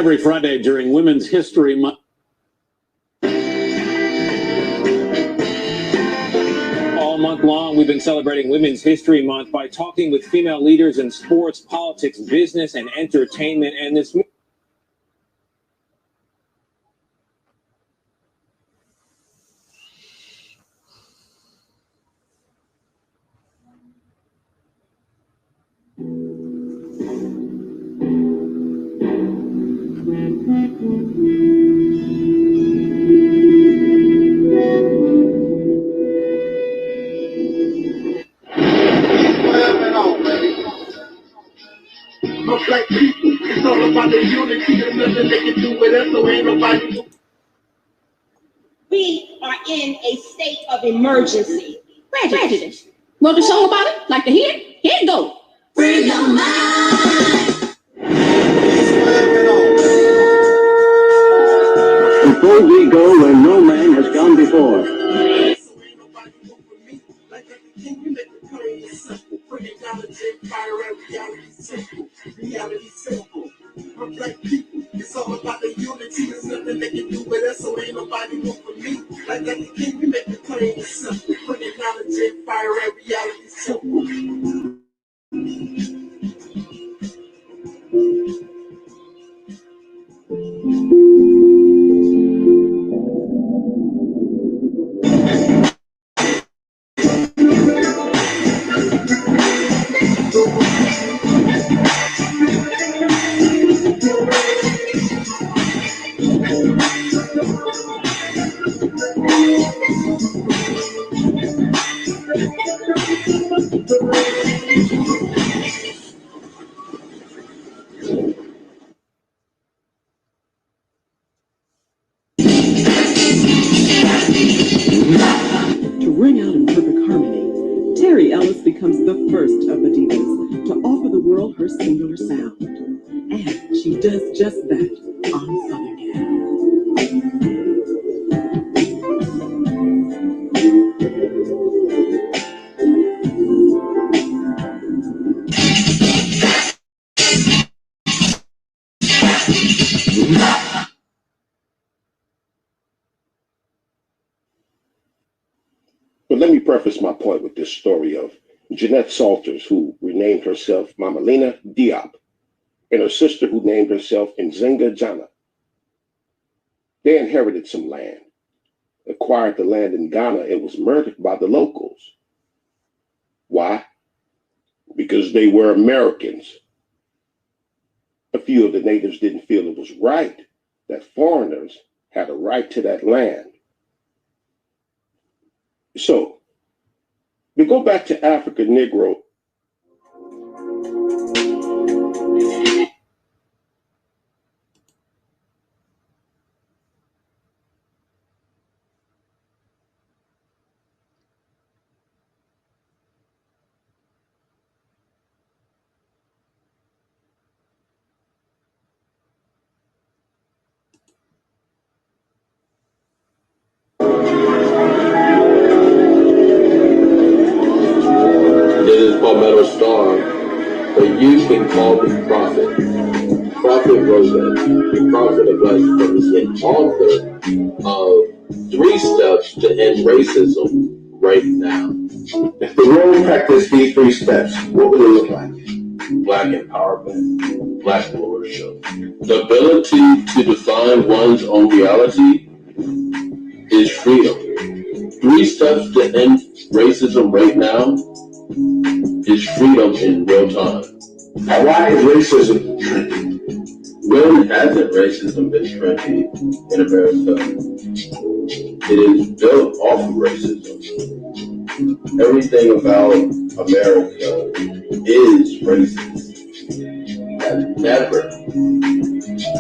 Every Friday during Women's History Month. All month long, we've been celebrating Women's History Month by talking with female leaders in sports, politics, business, and entertainment. And this black people, it's all about the unity. There's nothing they can do with us, so ain't nobody. We are in a state of emergency. Prejudice. Wrote a song about it? Like to hear it? Here it goes. Free your mind. Before we go where no man has gone before. Reality simple. I'm black people. It's all about the unity. There's nothing they can do with us, so ain't nobody go for me. Like that, the king, we make the plain simple. Bringing knowledge and fire and reality simple. To ring out in perfect harmony, becomes the first of the divas to offer the world her singular sound. And she does just that on Southern Gal. But let me preface my point with this story of Jeanette Salters, who renamed herself Mamalina Diop, and her sister who named herself Nzinga Jana. They inherited some land, acquired the land in Ghana, and was murdered by the locals. Why? Because they were Americans. A few of the natives didn't feel it was right that foreigners had a right to that land. So, we go back to Africa Negro. Metal Star, but you can call me Prophet. Prophet wrote that the Prophet of Black supremacy and author of 3 steps to end racism right now. If the world practiced these 3 steps, what would it look like? Black empowerment, Black lordship. The ability to define one's own reality is freedom. 3 steps to end racism right now is freedom in real time. Now, why is racism trendy? When hasn't racism been trendy in America? It is built off of racism. Everything about America is racist. We have never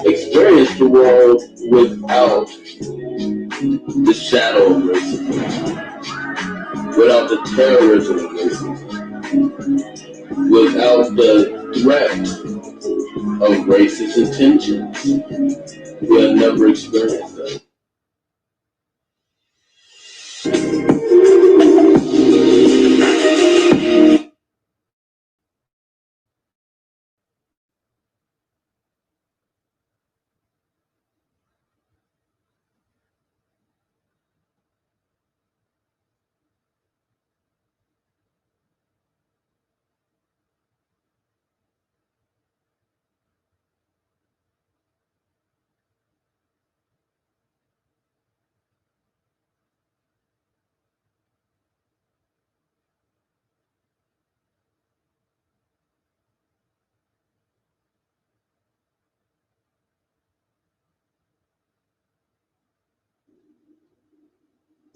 experienced the world without the shadow of racism, without the terrorism of racism, without the threat of racist intentions. We have never experienced that.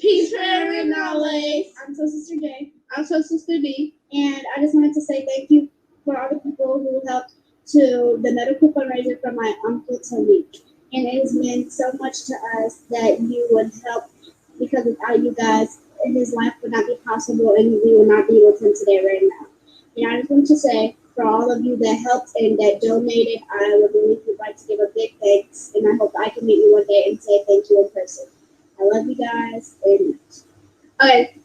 Peace, Mary, knowledge. I'm so Sister J. I'm so Sister D. And I just wanted to say thank you for all the people who helped to the medical fundraiser for my uncle Taalik. And it has meant so much to us that you would help, because without you guys, his life would not be possible and we would not be with him today right now. And I just want to say, for all of you that helped and that donated, I would really like to give a big thanks. And I hope I can meet you one day and say thank you in person. I love you guys very much. Okay.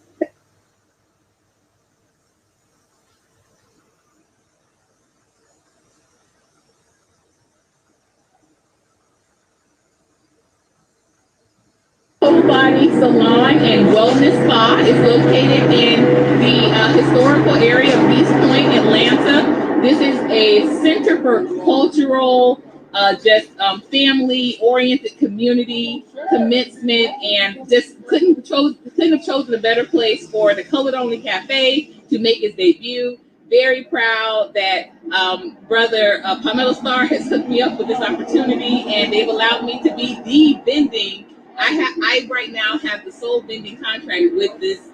Whole Body Salon and Wellness Spa is located in the historical area of East Point, Atlanta. This is a center for cultural, family-oriented community commencement, and just couldn't have chosen a better place for the Colored-Only Cafe to make its debut. Very proud that brother Pamela Starr has hooked me up with this opportunity, and they've allowed me to be the vending. I right now have the sole vending contract with this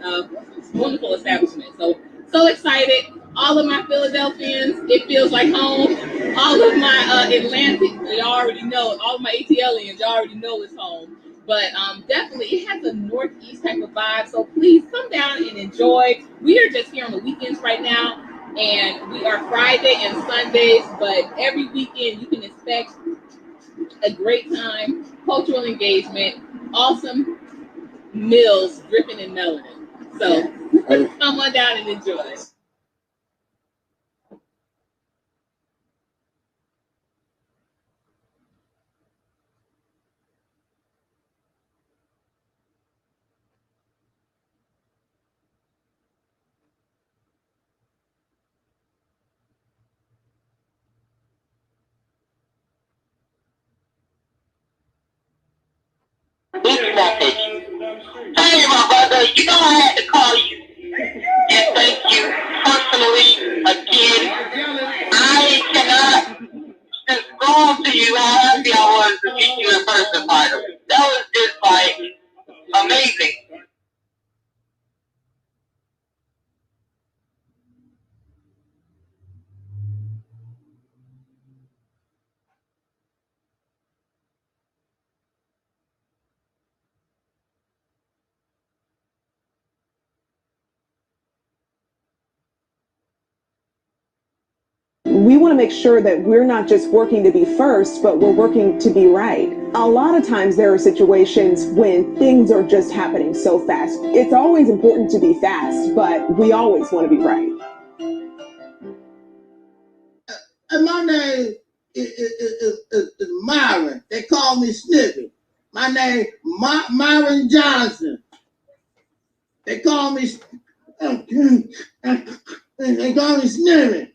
wonderful establishment. So excited. All of my Philadelphians, it feels like home. All of my Atlantic, y'all already know. All of my ATLians, y'all already know it's home. But definitely, it has a Northeast type of vibe. So please come down and enjoy. We are just here on the weekends right now, and we are Friday and Sundays. But every weekend, you can expect a great time, cultural engagement, awesome meals dripping in melanin. So come on down and enjoy. This message. Hey, my brother, you know I had to call you and thank you personally again. I cannot describe to you how happy I was to meet you in person, Myron. That was just like amazing. We want to make sure that we're not just working to be first, but we're working to be right. A lot of times there are situations when things are just happening so fast. It's always important to be fast, but we always want to be right. And my name is Myron. They call me SNIFFY. My name Myron Johnson. They call me SNIFFY. They call me SNIFFY.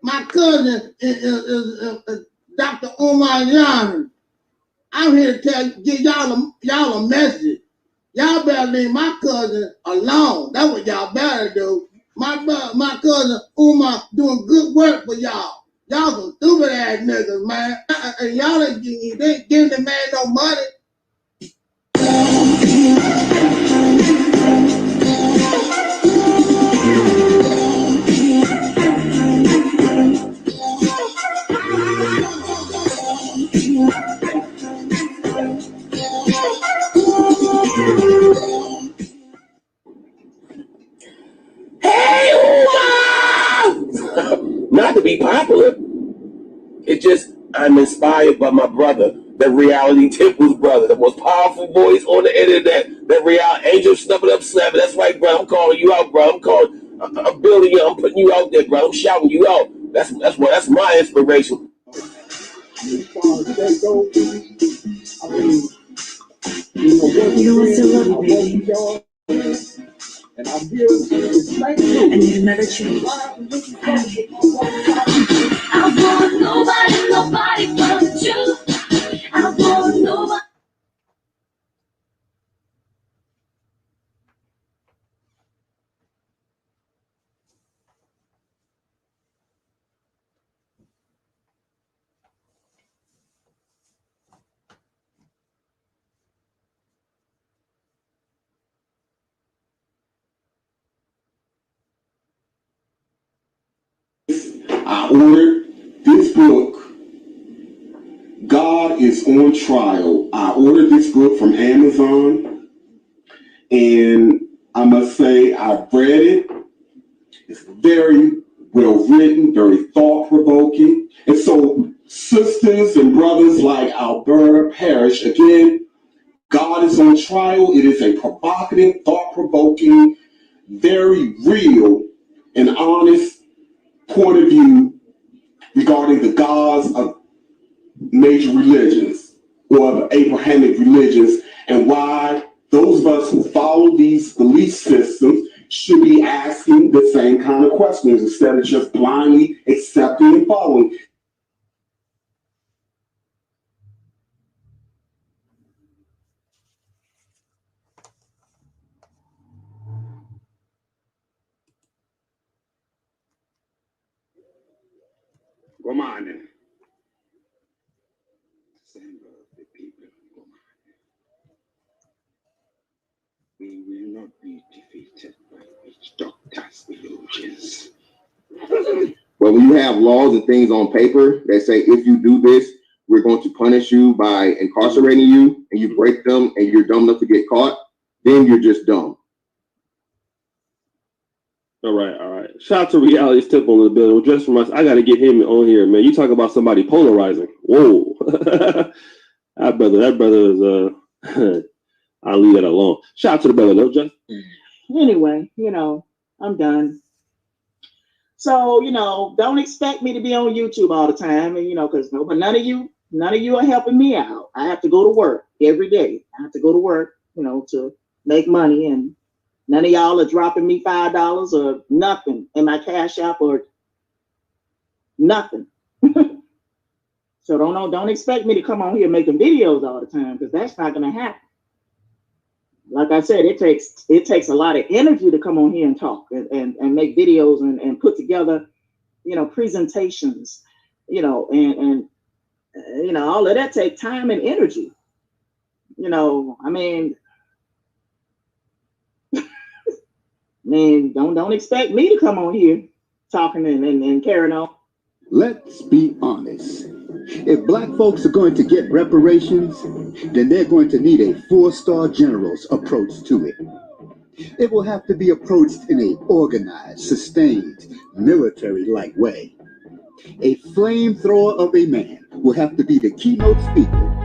My cousin is Dr. Umar Johnson. I'm here to give y'all a message. Y'all better leave my cousin alone. That's what y'all better do. My cousin Umar doing good work for y'all. Y'all some stupid ass niggas, man. And y'all ain't giving the man no money. Hey, not to be popular. It just, I'm inspired by my brother, the Reality Temple's brother, the most powerful voice on the internet, the real angel stepping up slapping. That's right, bro. I'm calling you out, bro. I'm building you. I'm putting you out there, bro. I'm shouting you out. That's my inspiration. You know I still love you, baby. And I'm here I need another chance. I want nobody but you. I want nobody. I ordered this book, God is on Trial. I ordered this book from Amazon, and I must say I've read it. It's very well written, very thought-provoking. And so, sisters and brothers like Alberta Parrish, again, God is on Trial. It is a provocative, thought-provoking, very real and honest point of view regarding the gods of major religions or the Abrahamic religions, and why those of us who follow these belief systems should be asking the same kind of questions instead of just blindly accepting and following. Good morning. We will not be defeated by witch doctors' illusions. Well, when you have laws and things on paper that say if you do this, we're going to punish you by incarcerating you, and you break them and you're dumb enough to get caught, then you're just dumb. All right. Shout out to Realist Temple in the building. Just from us, I got to get him on here, man. You talk about somebody polarizing. Whoa. that brother is I'll leave that alone. Shout out to the brother, though, Jeff. Anyway, I'm done. So, don't expect me to be on YouTube all the time, and because but none of you are helping me out. I have to go to work every day. I have to go to work, to make money, and none of y'all are dropping me $5 or nothing in my Cash App or nothing. So don't expect me to come on here making videos all the time, because that's not going to happen. Like I said, it takes a lot of energy to come on here and talk and make videos and put together, presentations, and all of that takes time and energy. Don't expect me to come on here talking and carrying on. Let's be honest. If black folks are going to get reparations, then they're going to need a 4-star general's approach to it. It will have to be approached in an organized, sustained, military-like way. A flamethrower of a man will have to be the keynote speaker.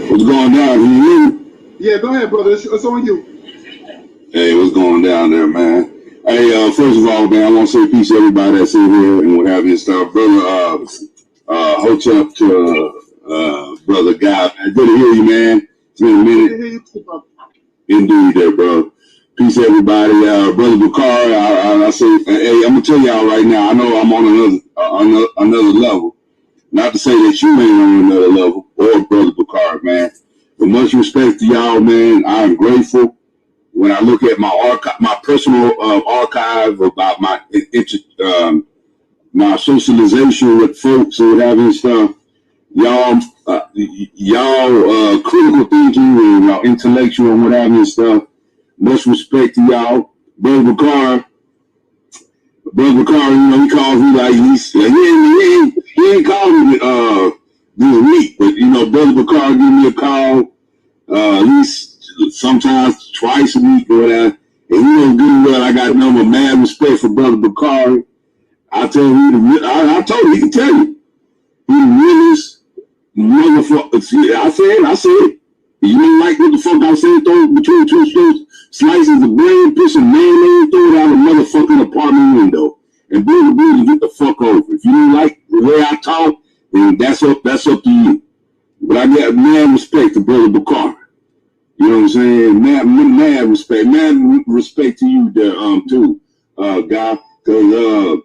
What's going down? Can you hear me? Yeah, go ahead, brother. It's on you. Hey, what's going down there, man? Hey, first of all, man, I want to say peace to everybody that's in here and what have you and stuff. Brother, Hotep to Brother Gavin. Good to hear you, man. It's been a minute. Good to hear you too, brother. Indeed, there, bro. Peace to everybody. Brother Bakari, I say, hey, I'm going to tell y'all right now, I know I'm on another level. Not to say that you ain't on another level, or Brother Bakari, man. But much respect to y'all, man. I'm grateful. When I look at my personal archive about my my socialization with folks and having stuff, y'all critical thinking and y'all intellectual and what have you and stuff. Much respect to y'all, Brother Bakari. Brother Bakari, you know, he calls me like he ain't called me this week, but you know, Brother Bakari give me a call at least sometimes twice a week or whatever. And you know good well I got number mad respect for Brother Bakari. I told him I told him he can tell you. He the realest motherfucker. I said. You don't like what the fuck I said, throw between two slices of bread, put some mayonnaise, throw it out a motherfucking apartment window. And Brother Billy, get the fuck over. If you don't like the way I talk, then that's up to you. But I got mad respect to Brother Bakari. You know what I'm saying? Mad respect to you there, too, guy. Cause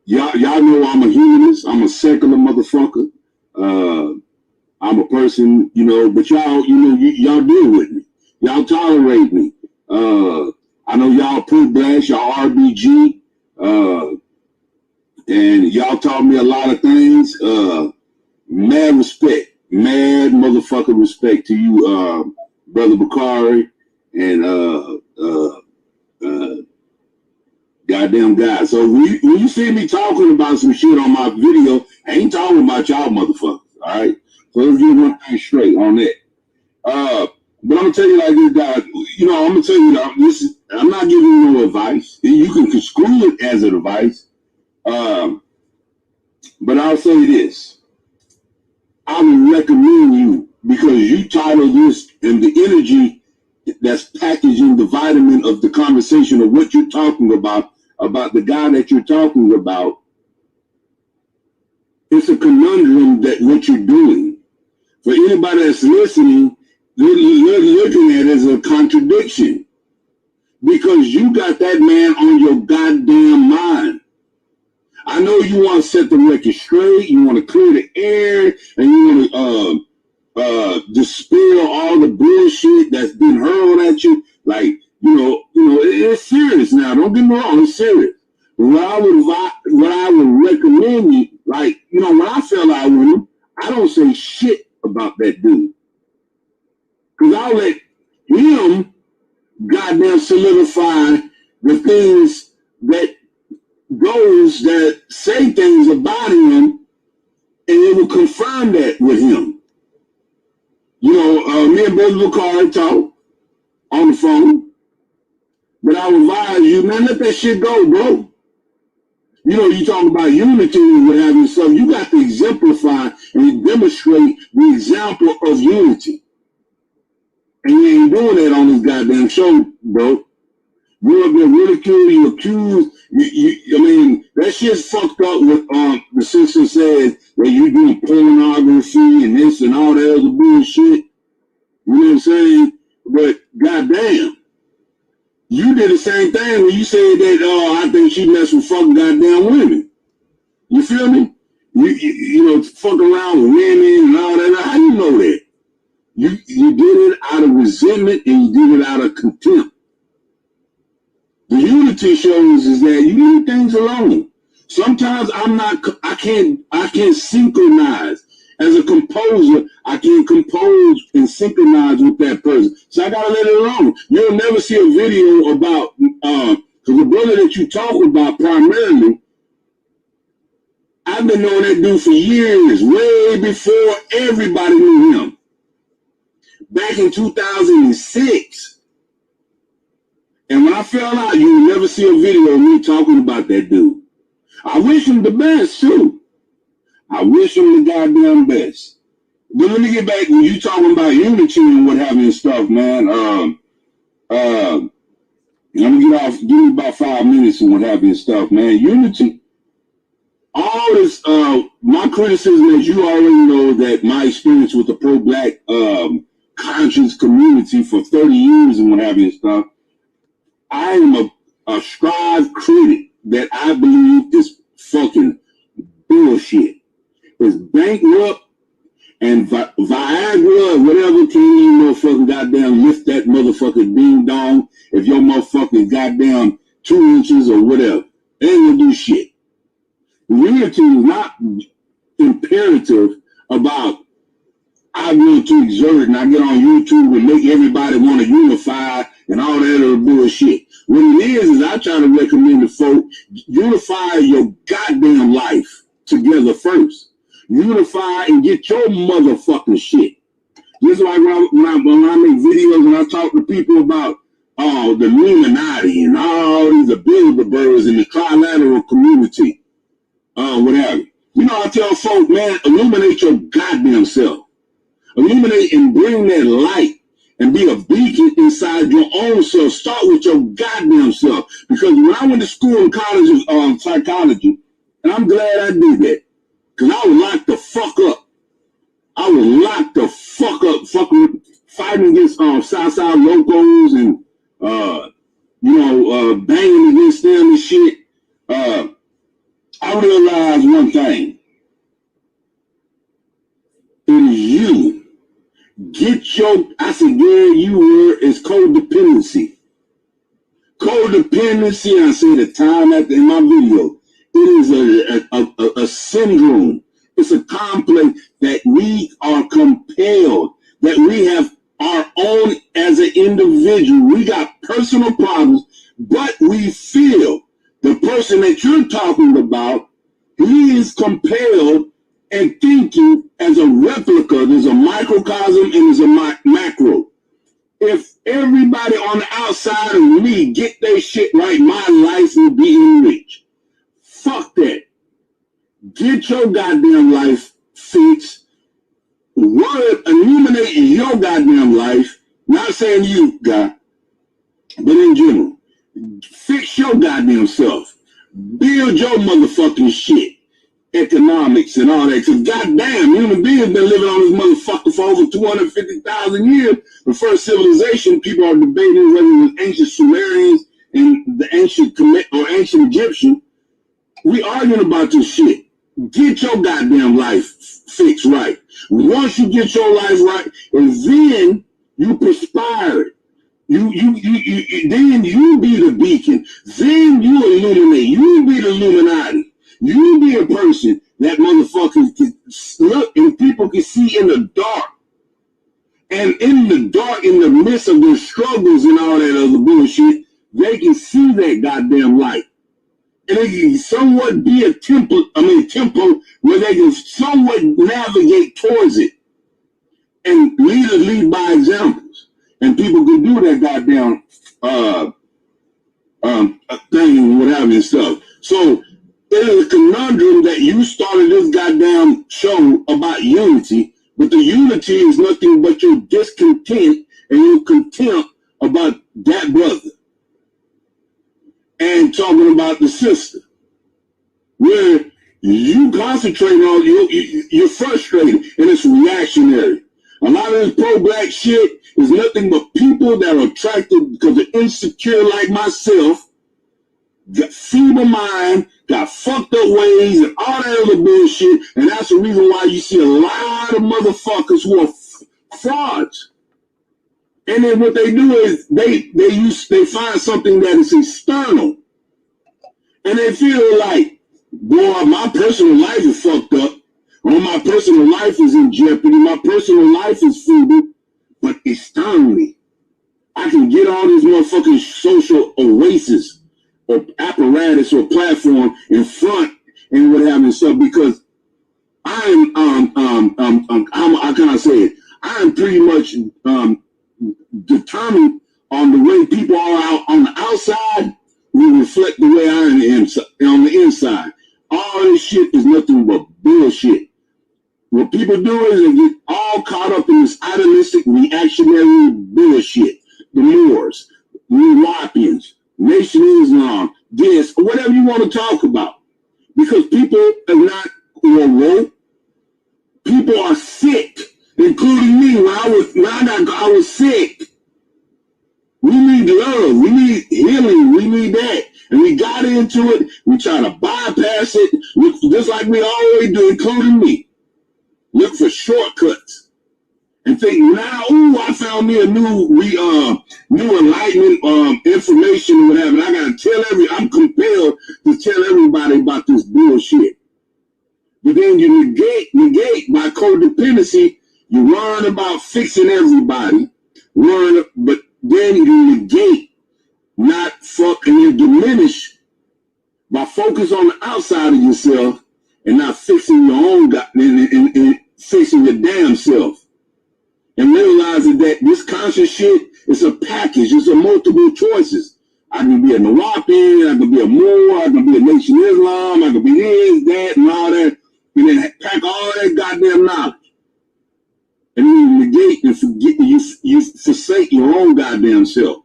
y'all know I'm a humanist. I'm a secular motherfucker. I'm a person, you know, but y'all deal with me. Y'all tolerate me. I know y'all put blast, y'all RBG, and y'all taught me a lot of things. Mad respect, mad motherfucking respect to you, Brother Bakari, and goddamn guy. So when you see me talking about some shit on my video, I ain't talking about y'all motherfuckers, all right? So let's get one thing straight on that. But I'm gonna tell you like this, guys. You know, I'm gonna tell you this. I'm not giving you no advice. You can construe it as advice. But I'll say this. I would recommend you, because you title this and the energy that's packaged in the vitamin of the conversation of what you're talking about the guy that you're talking about. It's a conundrum that what you're doing. For anybody that's listening, they're looking at it as a contradiction, because you got that man on your goddamn mind. I know you want to set the record straight, you want to clear the air, and you want to dispel all the bullshit that's been hurled at you. Like, you know, it's serious now. Don't get me wrong, it's serious. But what I would recommend you, like, you know, when I fell out with him, I don't say shit about that dude. Because I'll let him goddamn solidify the things that those that say things about him, and it will confirm that with him. You know, me and Brother Bakari talk on the phone, but I would advise you, man, let that shit go, bro. You know, you talk about unity and what have you, so you got to exemplify and demonstrate the example of unity. And you ain't doing that on this goddamn show, bro. You're up there ridiculed, you accused. I mean, that shit's fucked up with the sister says that you do pornography and this and all that other bullshit. You know what I'm saying? But goddamn, you did the same thing when you said that, I think she messed with fucking goddamn women. You feel me? You know, fuck around with women and all that. How you know that? You did it out of resentment and you did it out of contempt. The unity shows is that you leave things alone. Sometimes I can't synchronize. As a composer, I can't compose and synchronize with that person. So I gotta let it alone. You'll never see a video about, because the brother that you talk about primarily, I've been knowing that dude for years, way before everybody knew him. Back in 2006. And when I fell out, you will never see a video of me talking about that dude. I wish him the best, too. I wish him the goddamn best. But let me get back when you talking about unity and what have you and stuff, man. I'm gonna get off, give me about 5 minutes and what have you and stuff, man. Unity. All this, my criticism, as you already know, that my experience with the pro-black conscious community for 30 years and what have you and stuff, I am a strive critic that I believe is fucking bullshit. It's bankrupt and Viagra or whatever can you motherfucking goddamn lift that motherfucking ding dong if your motherfucking goddamn 2 inches or whatever. They ain't gonna do shit. Unity is not imperative about I go to exert and I get on YouTube and make everybody want to unify and all that other bullshit. What it is I try to recommend to folk, unify your goddamn life together first. Unify and get your motherfucking shit. This is why when I make videos and I talk to people about the Illuminati and all these Bilderbergs in the trilateral community, whatever. You know, I tell folk, man, illuminate your goddamn self. Illuminate and bring that light and be a beacon inside your own self. Start with your goddamn self. Because when I went to school and college of psychology, and I'm glad I did that, because I was locked the fuck up. I was locked the fuck up, fucking fighting against Southside locals and banging against them and shit. I realized one thing. It is you. I said, Gary, you were, is codependency. Codependency, I said a time in my video, it is a syndrome. It's a complex that we are compelled, that we have our own as an individual. We got personal problems, but we feel the person that you're talking about, he is compelled and thinking as a replica. There's a microcosm and there's a macro. If everybody on the outside of me get their shit right, my life will be enriched. Fuck that. Get your goddamn life fixed. Illuminate your goddamn life. Not saying you, guy, but in general. Fix your goddamn self. Build your motherfucking shit. Economics and all that. Because goddamn, human beings been living on this motherfucker for over 250,000 years. The first civilization, people are debating whether it was ancient Sumerians and the ancient Kemetic or ancient Egyptian. We arguing about this shit. Get your goddamn life fixed right. Once you get your life right, and then you perspire it. Then you be the beacon. Then you illuminate. You be the Illuminati. You be a person that motherfuckers can look and people can see in the dark. And in the dark, in the midst of their struggles and all that other bullshit, they can see that goddamn light. And it can somewhat be a tempo where they can somewhat navigate towards it. And leaders lead by examples. And people can do that goddamn thing and what have you and stuff. So it is a conundrum that you started this goddamn show about unity, but the unity is nothing but your discontent and your contempt about that brother. And talking about the sister, where you concentrate on, you're frustrated and it's reactionary. A lot of this pro-black shit is nothing but people that are attracted because they're insecure like myself, got feeble mind, got fucked up ways and all that other bullshit. And that's the reason why you see a lot of motherfuckers who are frauds. And then what they do is they find something that is external. And they feel like, boy, my personal life is fucked up. Or my personal life is in jeopardy. My personal life is feeble. But externally, I can get all this motherfucking social oasis or apparatus or platform in front and what have you stuff because I'm how can I say it? I'm pretty much determined on the way people are out on the outside will reflect the way I am on the inside. All this shit is nothing but bullshit. What people do is they get all caught up in this idealistic reactionary bullshit. The Moors, the Europeans, Nation Islam, this, or whatever you want to talk about. Because people are not woke. People are sick, including me. When I was sick. We need love. We need healing. We need that. And we got into it. We try to bypass it, just like we always do, including me. Look for shortcuts. And think now, ooh, I found me a new enlightenment information or whatever. And I gotta I'm compelled to tell everybody about this bullshit. But then you negate by codependency You learn about fixing everybody, but then you negate, not fuck, and you diminish by focus on the outside of yourself and not fixing your own and fixing your damn self. And realizing that this conscious shit is a package. It's a multiple choices. I can be a Nawapi, I can be a Moor, I can be a Nation of Islam, I can be this, that, and all that. And then pack all that goddamn knowledge. And then you negate and forget, you forsake your own goddamn self.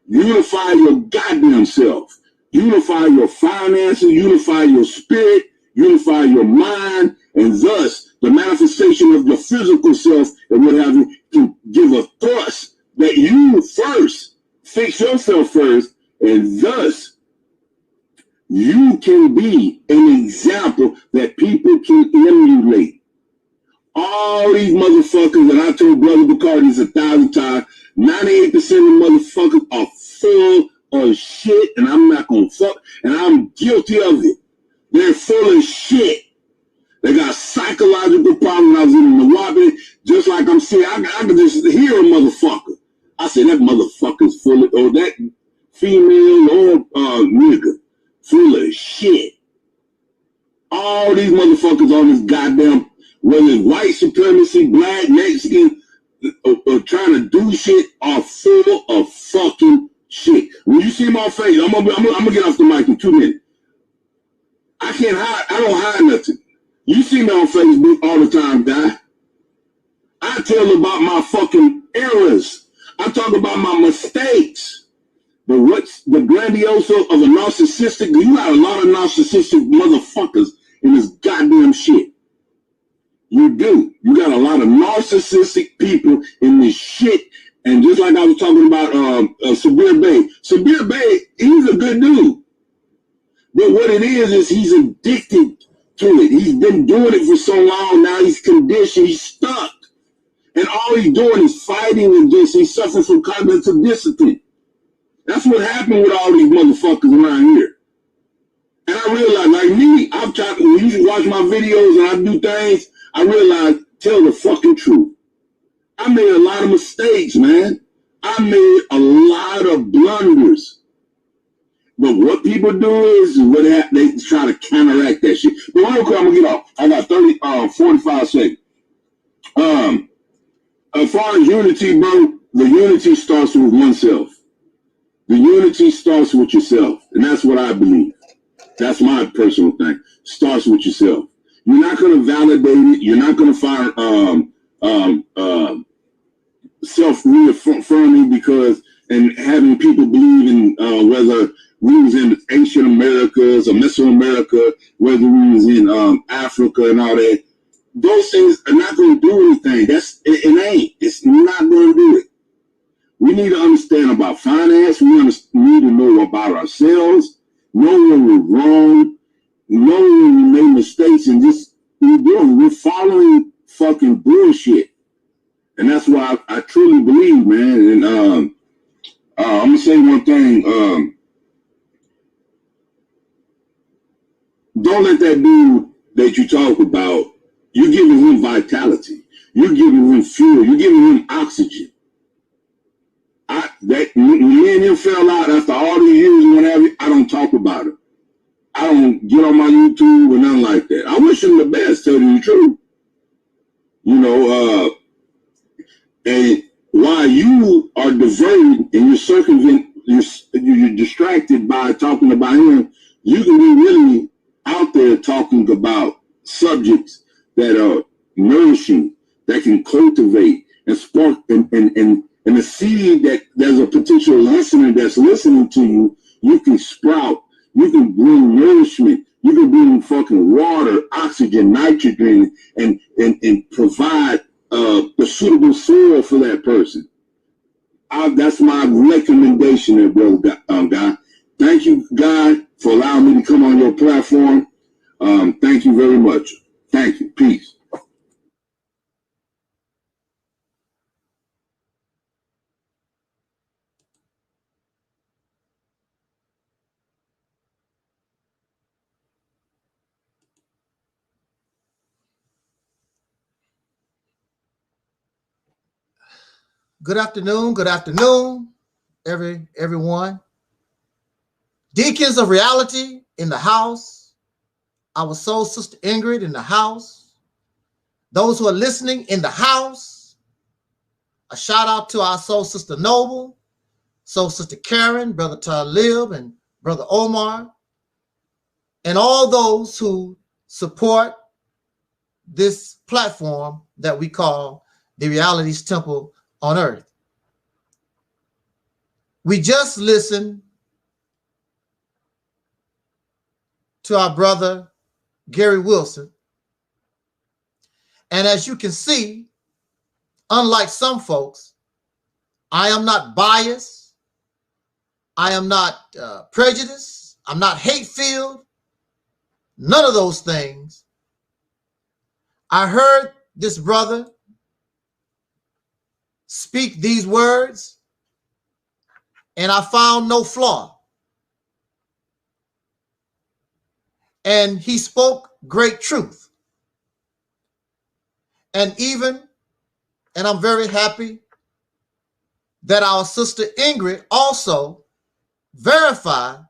Unify your goddamn self. Unify your finances, unify your spirit, unify your mind, and thus the manifestation of your physical self and what have you can give a thrust that you first fix yourself first, and thus you can be an example that people can emulate. All these motherfuckers that I told Brother Bacardi's 1,000 times, 98% of motherfuckers are full of shit, and I'm not gonna fuck, and I'm guilty of it. They're full of shit. They got psychological problems. I was in the Nawabi, just like I'm saying, I could just hear a motherfucker. I said, that motherfucker's full of, or that female or nigga, full of shit. All these motherfuckers on this goddamn, whether it's white supremacy, black, Mexican, or trying to do shit, are full of fucking shit. When you see my face, I'm gonna get off the mic in 2 minutes. I can't hide. I don't hide nothing. You see me on Facebook all the time, guy. I tell about my fucking errors. I talk about my mistakes. But what's the grandioso of a narcissistic? You got a lot of narcissistic motherfuckers in this goddamn shit. You do. You got a lot of narcissistic people in this shit. And just like I was talking about Sabir Bey. Sabir Bey, he's a good dude. But what it is he's addicted to it. He's been doing it for so long. Now he's conditioned. He's stuck. And all he's doing is fighting against. He's suffering from cognitive dissonance. That's what happened with all these motherfuckers around here. And I realized, like me, I've tried, when you watch my videos and I do things, I realize, tell the fucking truth. I made a lot of mistakes, man. I made a lot of blunders. But what people do is what they try to counteract that shit. But real quick, I'm gonna get off. I got 45 seconds. As far as unity, bro, the unity starts with oneself. The unity starts with yourself, and that's what I believe. That's my personal thing. Starts with yourself. You're not going to validate it. You're not going to find self-reaffirming because and having people believe in whether we was in ancient Americas or Mesoamerica, whether we was in Africa and all that. Those things are not going to do anything. It ain't. It's not going to do it. We need to understand about finance. We need to know about ourselves, know when we're wrong, know when we made mistakes, and just we're following fucking bullshit. And that's why I truly believe, man. And I'm gonna say one thing. Don't let that dude that you talk about. You're giving him vitality. You're giving him fuel. You're giving him oxygen. Me and him fell out after all these years and whatever. I don't talk about it. I don't get on my YouTube or nothing like that. I wish him the best, tell you the truth. You know, and while you are diverted and you're distracted by talking about him, you can be really out there talking about subjects that are nourishing, that can cultivate and spark and the seed that there's a potential listener that's listening to you, you can sprout, you can bring nourishment, you can bring fucking water, oxygen, nitrogen, and provide the suitable soil for that person. That's my recommendation there, brother guy. Thank you, God, for allowing me to come on your platform. Thank you very much. Thank you. Peace. Good afternoon, everyone. Deacons of Reality in the house. Our soul sister Ingrid in the house. Those who are listening in the house. A shout out to our soul sister Noble, soul sister Karen, brother Taalik, and brother Omar, and all those who support this platform that we call the Reality's Temple on Earth. We just listened to our brother Gary Wilson, and as you can see, unlike some folks, I am not biased, I am not prejudiced, I'm not hate-filled, none of those things. I heard this brother speak these words, and I found no flaw. And he spoke great truth. And I'm very happy that our sister Ingrid also verified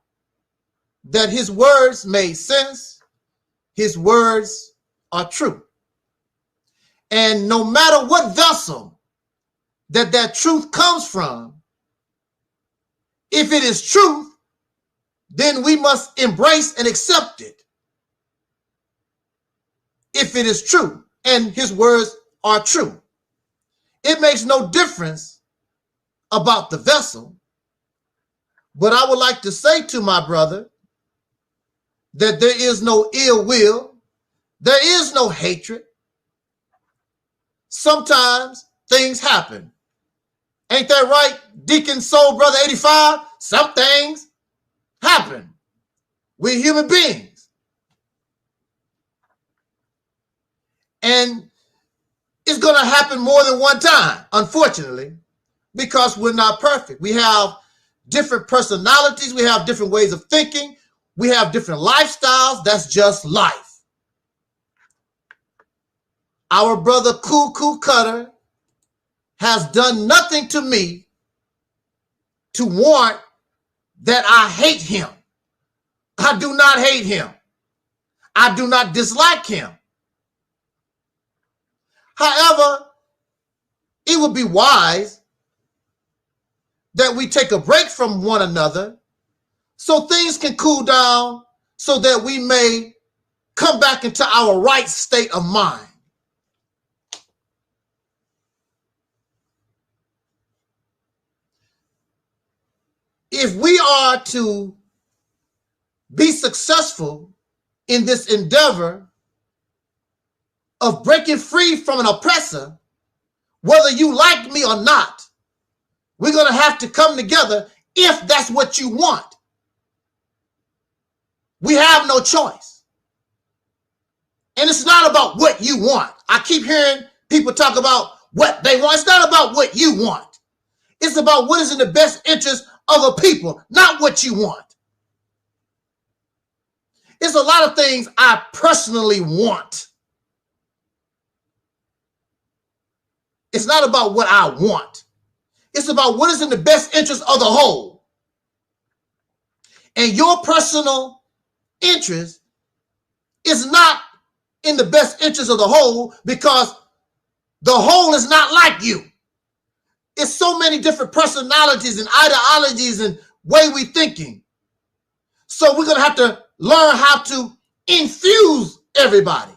that his words made sense, his words are true. And no matter what vessel that truth comes from, if it is truth, then we must embrace and accept it. If it is true, and his words are true. It makes no difference about the vessel, but I would like to say to my brother that there is no ill will, there is no hatred. Sometimes things happen. Ain't that right, Deacon Soul Brother 85? Some things happen. We're human beings. And it's going to happen more than one time, unfortunately, because we're not perfect. We have different personalities. We have different ways of thinking. We have different lifestyles. That's just life. Our brother Cuckoo Cutter has done nothing to me to warrant that I hate him. I do not hate him. I do not dislike him. However, it would be wise that we take a break from one another so things can cool down so that we may come back into our right state of mind. If we are to be successful in this endeavor of breaking free from an oppressor, whether you like me or not, we're going to have to come together if that's what you want. We have no choice. And it's not about what you want. I keep hearing people talk about what they want. It's not about what you want. It's about what is in the best interest of the people, not what you want. It's a lot of things I personally want. It's not about what I want. It's about what is in the best interest of the whole. And your personal interest is not in the best interest of the whole because the whole is not like you. It's so many different personalities and ideologies and way we thinking. So we're going to have to learn how to infuse everybody.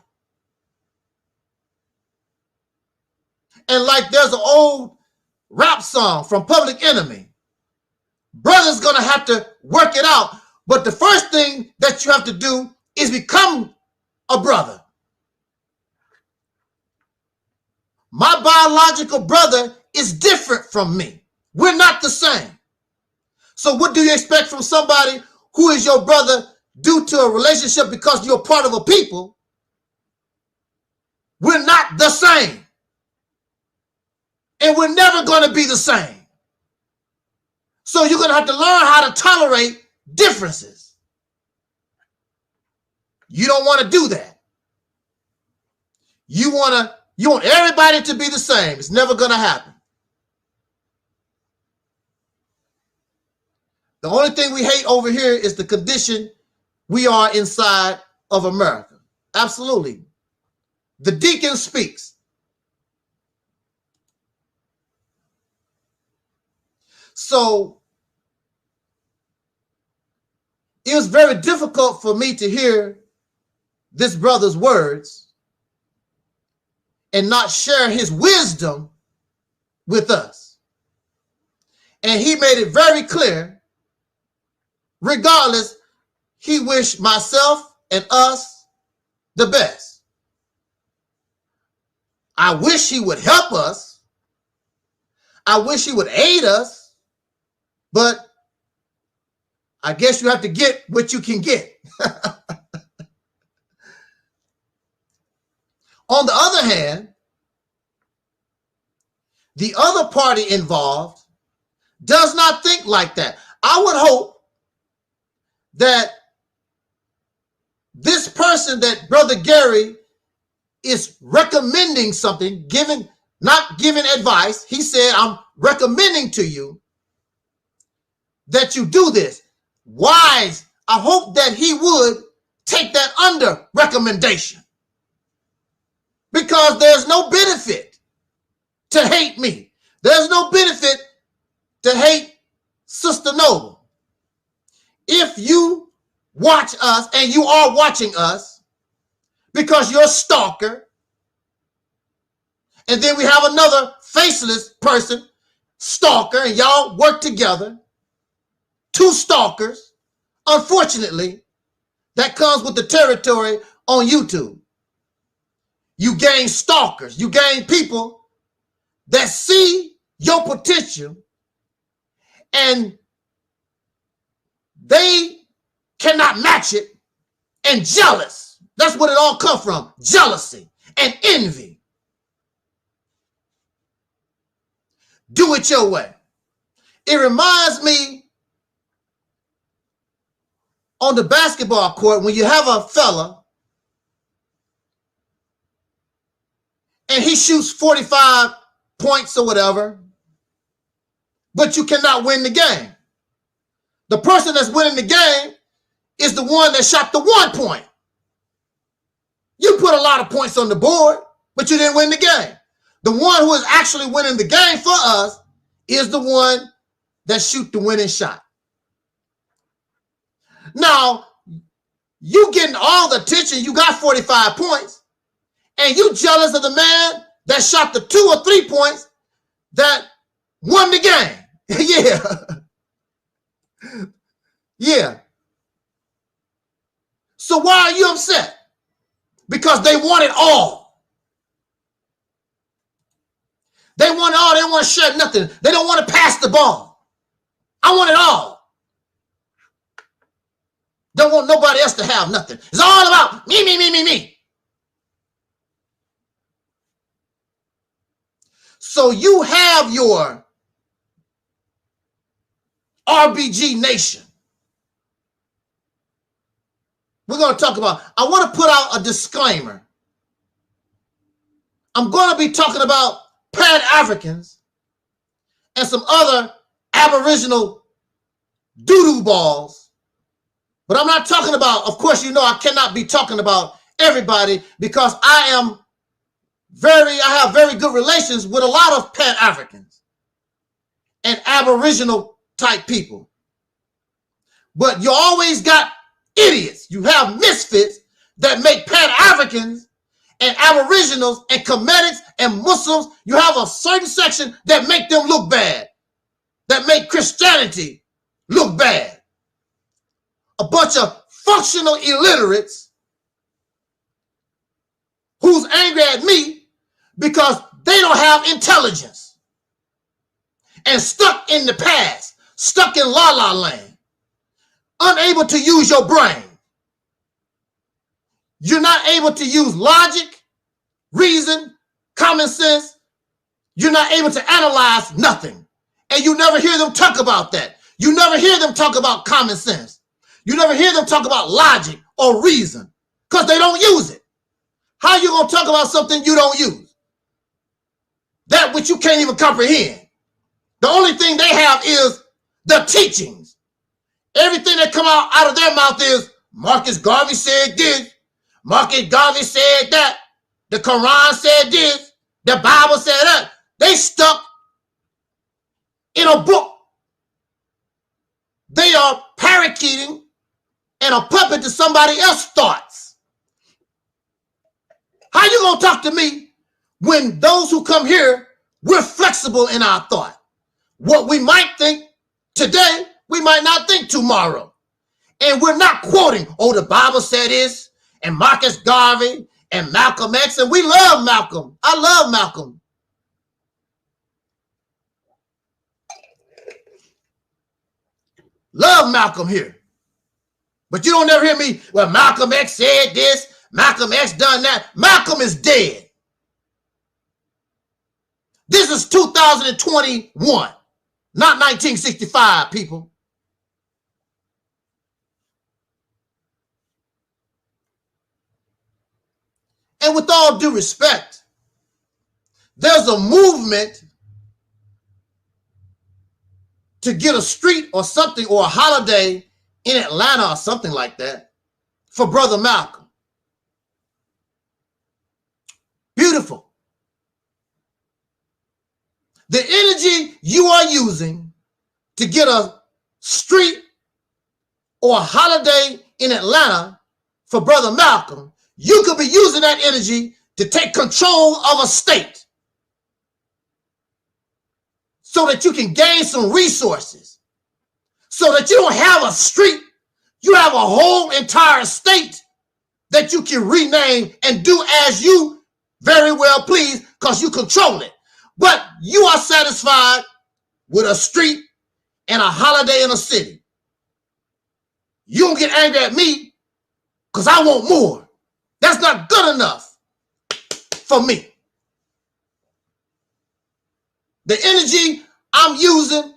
And like there's an old rap song from Public Enemy, brother's going to have to work it out. But the first thing that you have to do is become a brother. My biological brother is different from me. We're not the same. So what do you expect from somebody who is your brother due to a relationship because you're part of a people? We're not the same. And we're never going to be the same. So you're going to have to learn how to tolerate differences. You don't want to do that. You want everybody to be the same. It's never going to happen. The only thing we hate over here is the condition we are inside of America. Absolutely. The deacon speaks. So it was very difficult for me to hear this brother's words and not share his wisdom with us. And he made it very clear, regardless, he wished myself and us the best. I wish he would help us. I wish he would aid us, but I guess you have to get what you can get. On the other hand, the other party involved does not think like that. I would hope that this person that Brother Gary is recommending something, not giving advice. He said, I'm recommending to you that you do this. Wise, I hope that he would take that under recommendation, because there's no benefit to hate me. There's no benefit to hate Sister Noble. If you watch us, and you are watching us because you're a stalker, and then we have another faceless person, stalker, and y'all work together, two stalkers, unfortunately, that comes with the territory on YouTube. You gain stalkers, you gain people that see your potential and they cannot match it, and jealous. That's what it all comes from, jealousy and envy. Do it your way. It reminds me on the basketball court when you have a fella and he shoots 45 points or whatever, but you cannot win the game. The person that's winning the game is the one that shot the 1 point. You put a lot of points on the board, but you didn't win the game. The one who is actually winning the game for us is the one that shoot the winning shot. Now, you getting all the attention, you got 45 points, and you jealous of the man that shot the 2 or 3 points that won the game. Yeah. Yeah. So why are you upset? Because they want it all. They want it all. They don't want to share nothing. They don't want to pass the ball. I want it all. Don't want nobody else to have nothing. It's all about me, me, me, me, me. So you have your RBG Nation. We're going to talk about, I want to put out a disclaimer. I'm going to be talking about Pan-Africans and some other Aboriginal doo-doo balls. But I'm not talking about, of course, you know, I cannot be talking about everybody because I have very good relations with a lot of Pan-Africans and Aboriginal type people. But you always got idiots. You have misfits that make Pan-Africans and Aboriginals and Kemetics and Muslims. You have a certain section that make them look bad, that make Christianity look bad. A bunch of functional illiterates who's angry at me because they don't have intelligence and stuck in the past, stuck in la-la land, unable to use your brain. You're not able to use logic, reason, common sense. You're not able to analyze nothing. And you never hear them talk about that. You never hear them talk about common sense. You never hear them talk about logic or reason because they don't use it. How you going to talk about something you don't use? That which you can't even comprehend. The only thing they have is the teachings Everything that come out of their mouth is Marcus Garvey said this, Marcus Garvey said that, the Quran said this, the Bible said that. They stuck in a book. They are parakeeting and a puppet to somebody else's thoughts. How you gonna talk to me when those who come here, we're flexible in our thought? What we might think today, we might not think tomorrow. And we're not quoting, oh, the Bible said this, and Marcus Garvey, and Malcolm X, and we love Malcolm. I love Malcolm. Love Malcolm here. But you don't ever hear me, well, Malcolm X said this, Malcolm X done that. Malcolm is dead. This is 2021, not 1965, people. And with all due respect, there's a movement to get a street or something or a holiday in Atlanta or something like that for Brother Malcolm. Beautiful. The energy you are using to get a street or a holiday in Atlanta for Brother Malcolm, you could be using that energy to take control of a state so that you can gain some resources, so that you don't have a street, you have a whole entire state that you can rename and do as you very well please because you control it. But you are satisfied with a street and a holiday in a city. You don't get angry at me because I want more. That's not good enough for me. The energy I'm using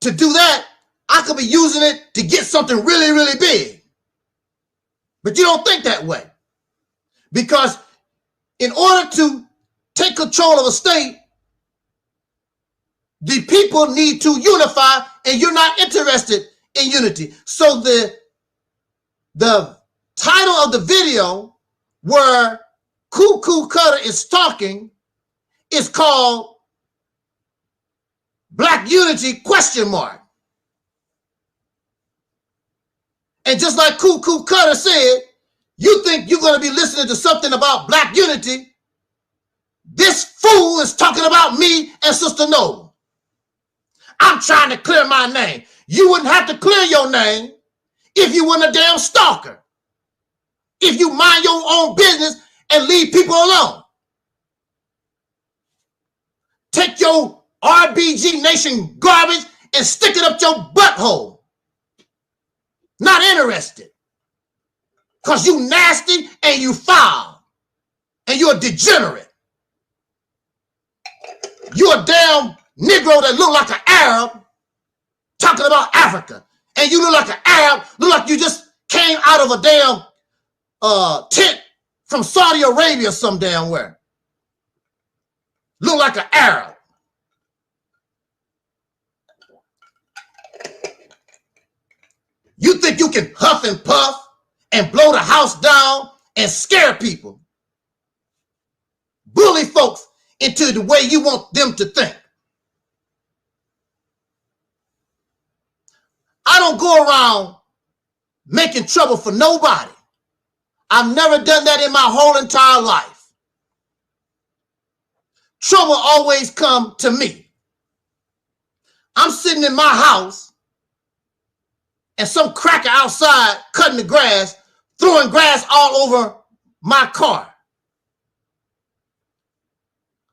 to do that, I could be using it to get something really, really big. But you don't think that way. Because in order to take control of a state, the people need to unify, and you're not interested in unity. So the title of the video where Cuckoo Cutter is talking is called Black Unity ? And just like Cuckoo Cutter said, you think you're going to be listening to something about black unity. This fool is talking about me and Sister Noble. I'm trying to clear my name. You wouldn't have to clear your name if you weren't a damn stalker. If you mind your own business and leave people alone. Take your RBG Nation garbage and stick it up your butthole. Not interested. Because you nasty and you foul. And you're a degenerate. You're a damn Negro that look like an Arab talking about Africa. And you look like an Arab, look like you just came out of a damn tent from Saudi Arabia some damn where. Look like an Arab. You think you can huff and puff and blow the house down and scare people. Bully folks into the way you want them to think. I don't go around making trouble for nobody. I've never done that in my whole entire life. Trouble always come to me. I'm sitting in my house and some cracker outside cutting the grass, throwing grass all over my car.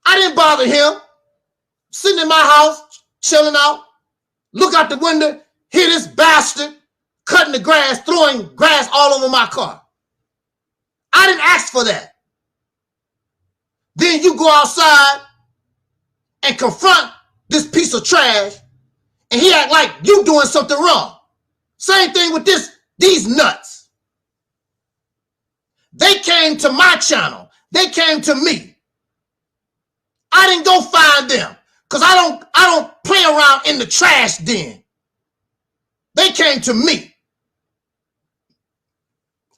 I didn't bother him. Sitting in my house, chilling out, look out the window, hear this bastard cutting the grass, throwing grass all over my car. I didn't ask for that. Then you go outside and confront this piece of trash, and he act like you doing something wrong. Same thing with these nuts. They came to my channel. They came to me. I didn't go find them Because I don't play around in the trash den. They came to me.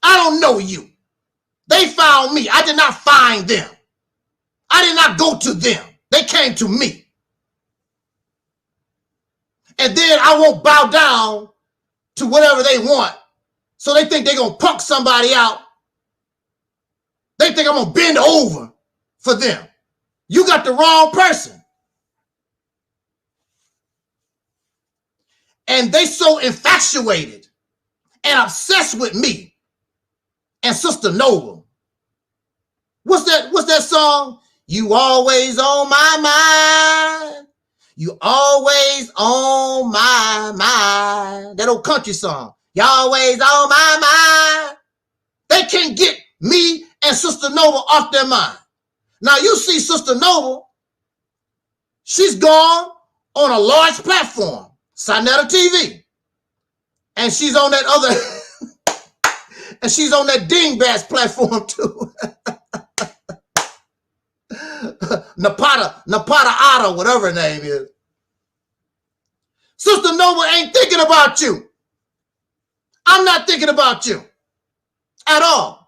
I don't know you. They found me. I did not find them. I did not go to them. They came to me. And then I won't bow down to whatever they want. So they think they're going to punk somebody out. They think I'm going to bend over for them. You got the wrong person. And they so infatuated and obsessed with me and Sister Noble. What's that song? You always on my mind. You always on my mind. That old country song. You always on my mind. They can't get me and Sister Noble off their mind. Now you see Sister Noble, she's gone on a large platform, Sinetta TV. And she's on that other, and she's on that dingbat's platform too. Napata Otta, whatever her name is. Sister Noble ain't thinking about you. I'm not thinking about you at all.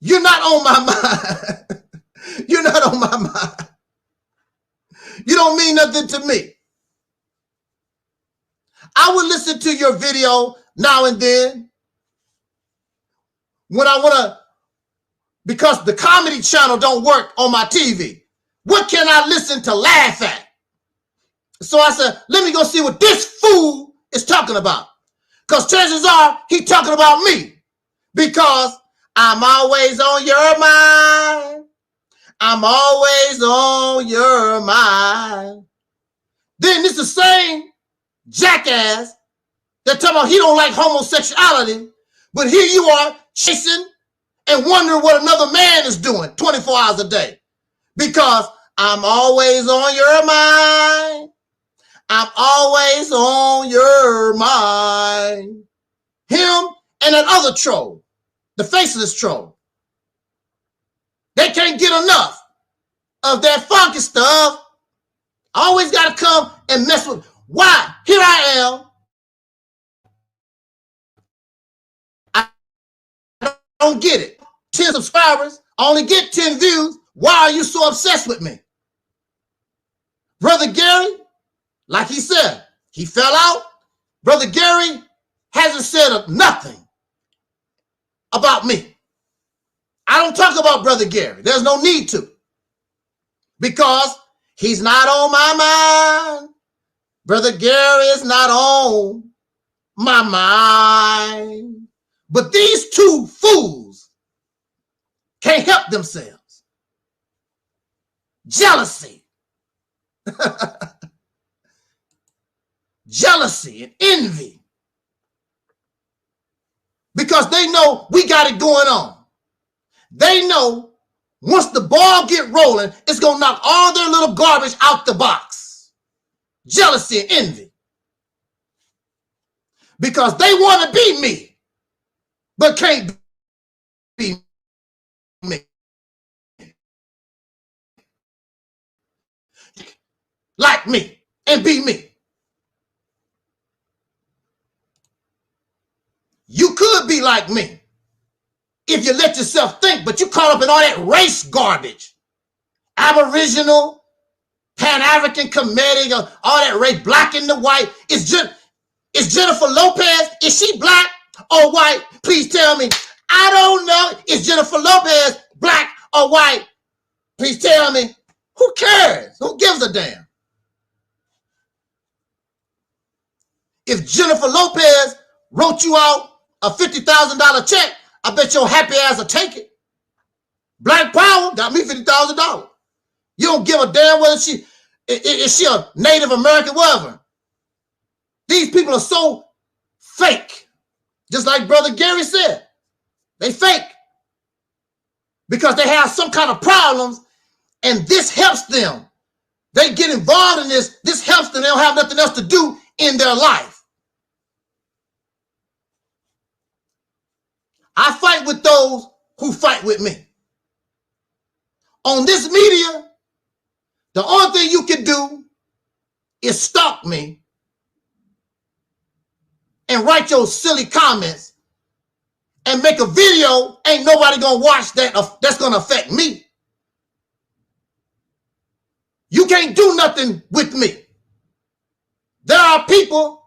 You're not on my mind. You're not on my mind. You don't mean nothing to me. I would listen to your video now and then when I want to, because the comedy channel don't work on my TV. What can I listen to laugh at? So I said, let me go see what this fool is talking about. Because chances are he talking about me. Because I'm always on your mind. I'm always on your mind. Then this the same jackass that talking about he don't like homosexuality, but here you are chasing and wondering what another man is doing 24 hours a day. Because I'm always on your mind. I'm always on your mind. Him and that other troll, the faceless troll. They can't get enough of that funky stuff. Always got to come and mess with. Why? Here I am. I don't get it. 10 subscribers, I only get 10 views. Why are you so obsessed with me? Brother Gary, like he said, he fell out. Brother Gary hasn't said nothing about me. I don't talk about Brother Gary. There's no need to. Because he's not on my mind. Brother Gary is not on my mind. But these two fools can't help themselves. Jealousy. Jealousy and envy. Because they know we got it going on. They know once the ball get rolling, it's going to knock all their little garbage out the box. Jealousy and envy. Because they want to be me, but can't be me. Like me and be me. You could be like me if you let yourself think, but you caught up in all that race garbage. Aboriginal, Pan-African, Kemetic, all that race, black and the white. Is Jennifer Lopez, is she black or white? Please tell me. I don't know. Is Jennifer Lopez black or white? Please tell me. Who cares? Who gives a damn? If Jennifer Lopez wrote you out a $50,000 check, I bet your happy ass will take it. Black Power got me $50,000. You don't give a damn whether is she a Native American, whatever. These people are so fake. Just like Brother Gary said. They fake. Because they have some kind of problems and this helps them. They get involved in this. This helps them. They don't have nothing else to do in their life. I fight with those who fight with me. On this media, The only thing you can do is stalk me and write your silly comments and make a video. Ain't nobody gonna watch that. That's gonna affect me. You can't do nothing with me. There are people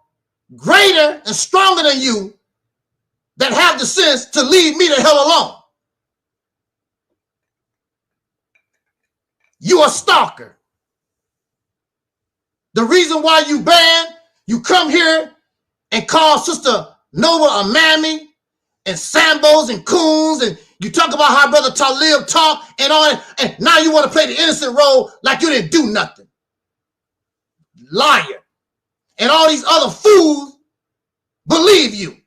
greater and stronger than you that have the sense to leave me the hell alone. You a stalker. The reason why you banned, you come here and call Sister Nova a mammy and Sambos and coons, and you talk about how Brother Taalik talk and all that, and now you want to play the innocent role like you didn't do nothing. Liar. And all these other fools believe you.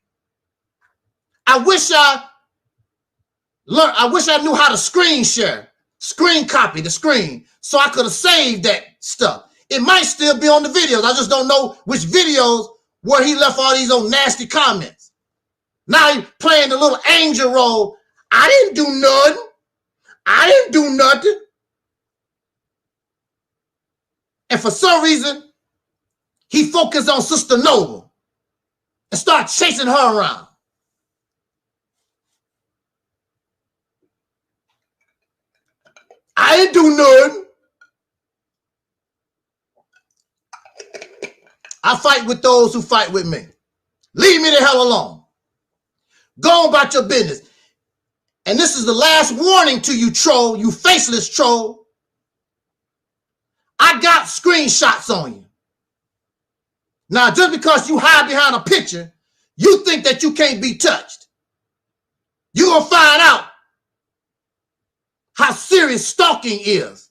I wish I knew how to screen share, screen copy the screen, so I could have saved that stuff. It might still be on the videos. I just don't know which videos where he left all these old nasty comments. Now he's playing the little angel role. I didn't do nothing. I didn't do nothing. And for some reason, he focused on Sister Nova and started chasing her around. I didn't do nothing. I fight with those who fight with me. Leave me the hell alone. Go on about your business. And this is the last warning to you, troll, you faceless troll. I got screenshots on you. Now, just because you hide behind a picture, you think that you can't be touched. You're going to find out how serious stalking is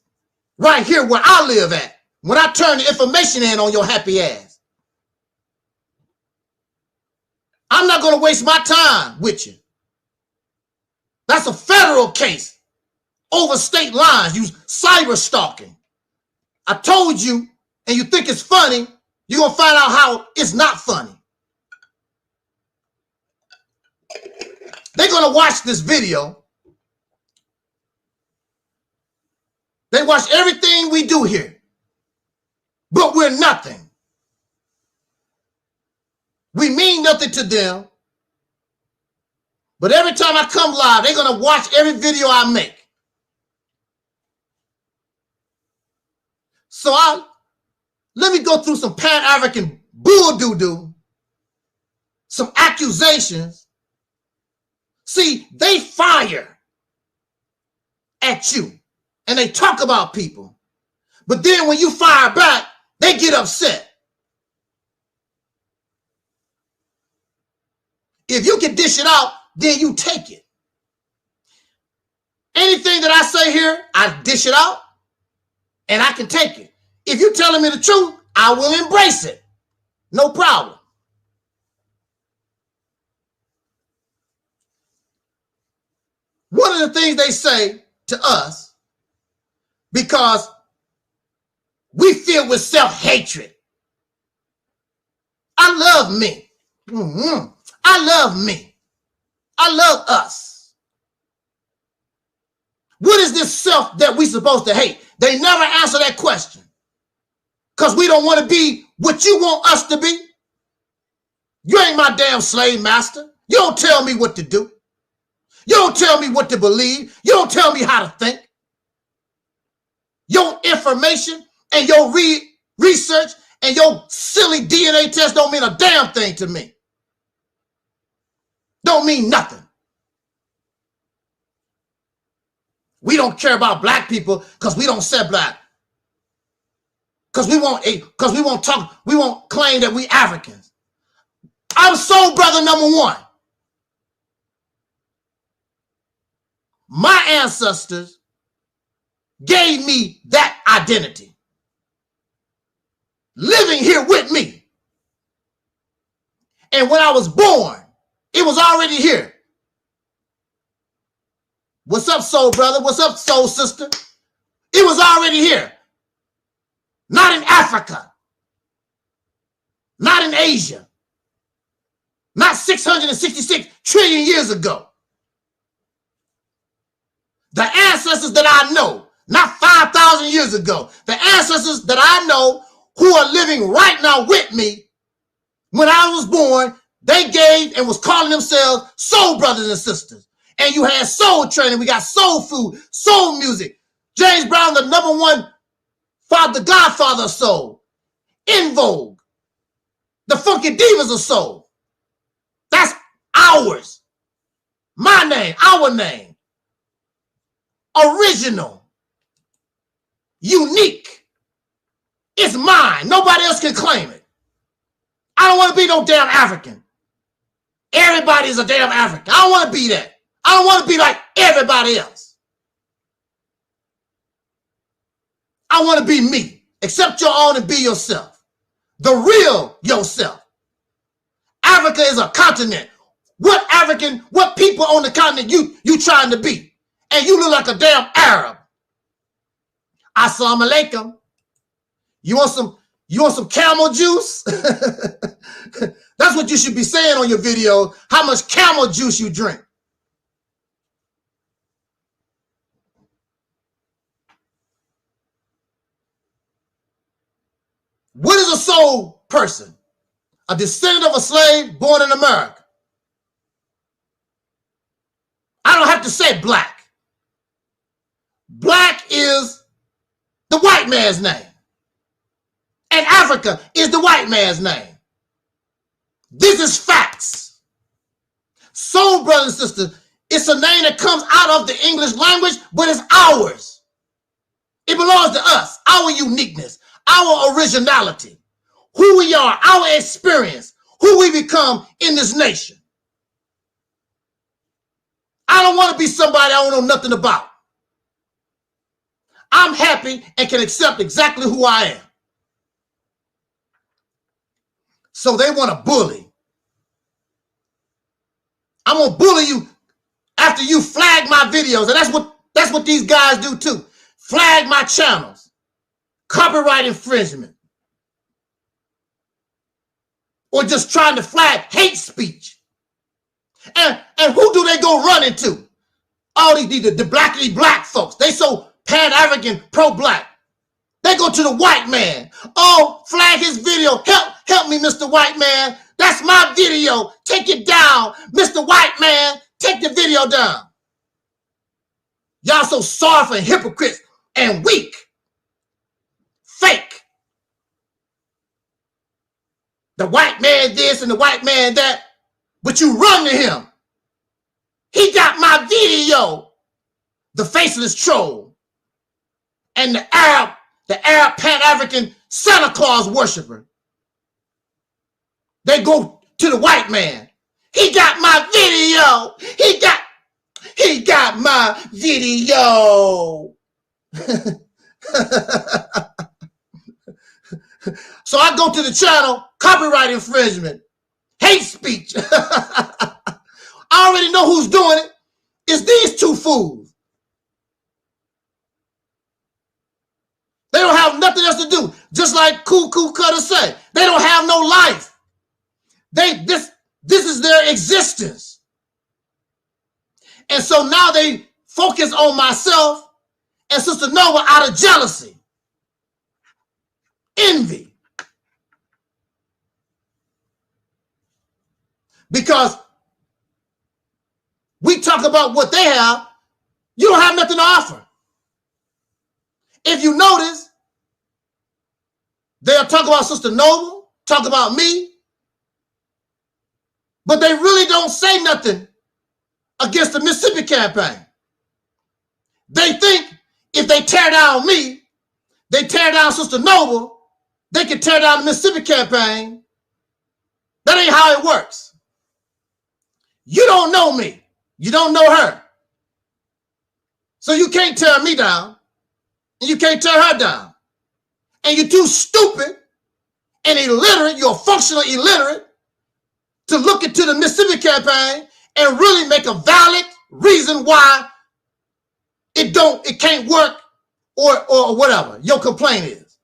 right here where I live at when I turn the information in on your happy ass. I'm not going to waste my time with you. That's a federal case over state lines. You cyber stalking. I told you, and you think it's funny, you're going to find out how it's not funny. They're going to watch this video. They watch everything we do here, but we're nothing. We mean nothing to them, but every time I come live, they're going to watch every video I make. So let me go through some Pan-African bull doo-doo, some accusations. See, they fire at you and they talk about people, but then when you fire back, they get upset. If you can dish it out, then you take it. Anything that I say here, I dish it out and I can take it. If you're telling me the truth, I will embrace it. No problem. One of the things they say to us, because we filled with self-hatred. I love me. I love me. I love us. What is this self that we supposed to hate? They never answer that question. Because we don't want to be what you want us to be. You ain't my damn slave master. You don't tell me what to do. You don't tell me what to believe. You don't tell me how to think. Your information and your research and your silly DNA test don't mean a damn thing to me. Don't mean nothing. We don't care about black people because we don't say black. Because we won't talk, we won't claim that we Africans. I'm soul brother number one. My ancestors gave me that identity. Living here with me. And when I was born, it was already here. What's up, soul brother? What's up, soul sister? It was already here. Not in Africa. Not in Asia. Not 666 trillion years ago. The ancestors that I know, not 5,000 years ago. The ancestors that I know who are living right now with me, when I was born, they gave and was calling themselves soul brothers and sisters. And you had soul training. We got soul food, soul music. James Brown, the #1 father, godfather of soul. In Vogue. The Funky Divas of soul. That's ours. My name, our name. Original. Unique. It's mine. Nobody else can claim it. I don't want to be no damn African. Everybody's a damn African. I don't want to be that. I don't want to be like everybody else. I want to be me. Accept your own and be yourself. The real yourself. Africa is a continent. What African, what people on the continent you trying to be? And you look like a damn Arab. Assalamu alaikum. You want some camel juice? That's what you should be saying on your video, how much camel juice you drink. What is a soul person? A descendant of a slave born in America. I don't have to say black. Black is the white man's name. And Africa is the white man's name. This is facts. Soul brothers and sisters, it's a name that comes out of the English language, but it's ours. It belongs to us, our uniqueness, our originality, who we are, our experience, who we become in this nation. I don't want to be somebody I don't know nothing about. I'm happy and can accept exactly who I am. So they want to bully. I'm going to bully you after you flag my videos. And that's what these guys do too. Flag my channels. Copyright infringement. Or just trying to flag hate speech. And who do they go run into? All these the blackity black folks. They so pan-African, pro-black. They go to the white man. Oh, flag his video. Help me, Mr. White Man. That's my video. Take it down. Mr. White Man, take the video down. Y'all so soft and hypocrites and weak. Fake. The white man this and the white man that. But you run to him. He got my video. The faceless troll. And the Arab Pan-African Santa Claus worshiper. They go to the white man. He got my video. He got my video. So I go to the channel, copyright infringement, hate speech. I already know who's doing it. It's these two fools. They don't have nothing else to do. Just like Cuckoo Cutter said, they don't have no life. This is their existence. And so now they focus on myself and Sister Nova out of jealousy, envy. Because we talk about what they have, you don't have nothing to offer. If you notice, they'll talk about Sister Noble, talk about me, but they really don't say nothing against the Mississippi campaign. They think if they tear down me, they tear down Sister Noble, they can tear down the Mississippi campaign. That ain't how it works. You don't know me. You don't know her. So you can't tear me down. And you can't tear her down. And you're too stupid and illiterate, you're functional illiterate, to look into the Mississippi campaign and really make a valid reason why it can't work or whatever your complaint is.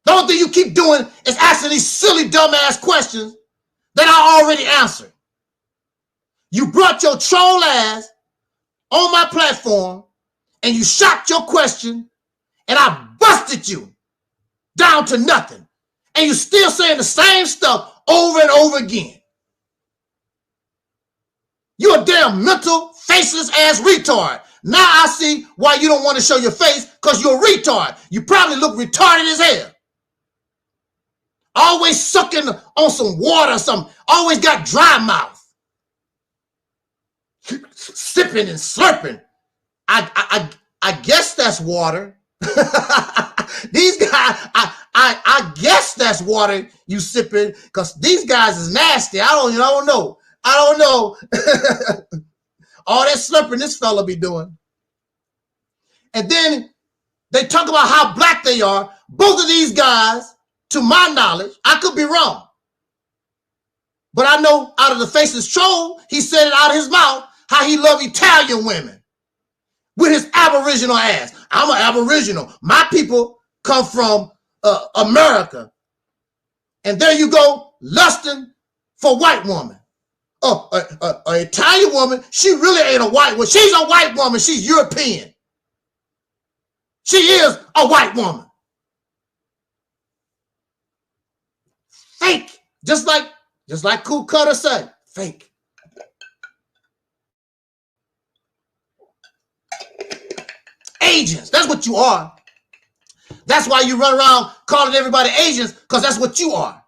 The only thing you keep doing is asking these silly, dumbass questions that I already answered. You brought your troll ass on my platform and you shot your question and I busted you down to nothing, and you still saying the same stuff over and over again. You're a damn mental, faceless ass retard. Now I see why you don't want to show your face, because you're a retard. You probably look retarded as hell. Always sucking on some water or something. Always got dry mouth. Sipping and slurping. I guess that's water. These guys, I guess that's water you sipping, because these guys is nasty. I don't know. All that slurping this fella be doing. And then they talk about how black they are. Both of these guys, to my knowledge, I could be wrong, but I know out of the faceless troll, he said it out of his mouth, how he loved Italian women with his Aboriginal ass. I'm an Aboriginal. My people come from America. And there you go, lusting for white woman. Oh, an Italian woman, she really ain't a white woman. She's a white woman. She's European. She is a white woman. Fake. Just like Cool Cutter said, fake. Agents, that's what you are. That's why you run around calling everybody agents, because that's what you are.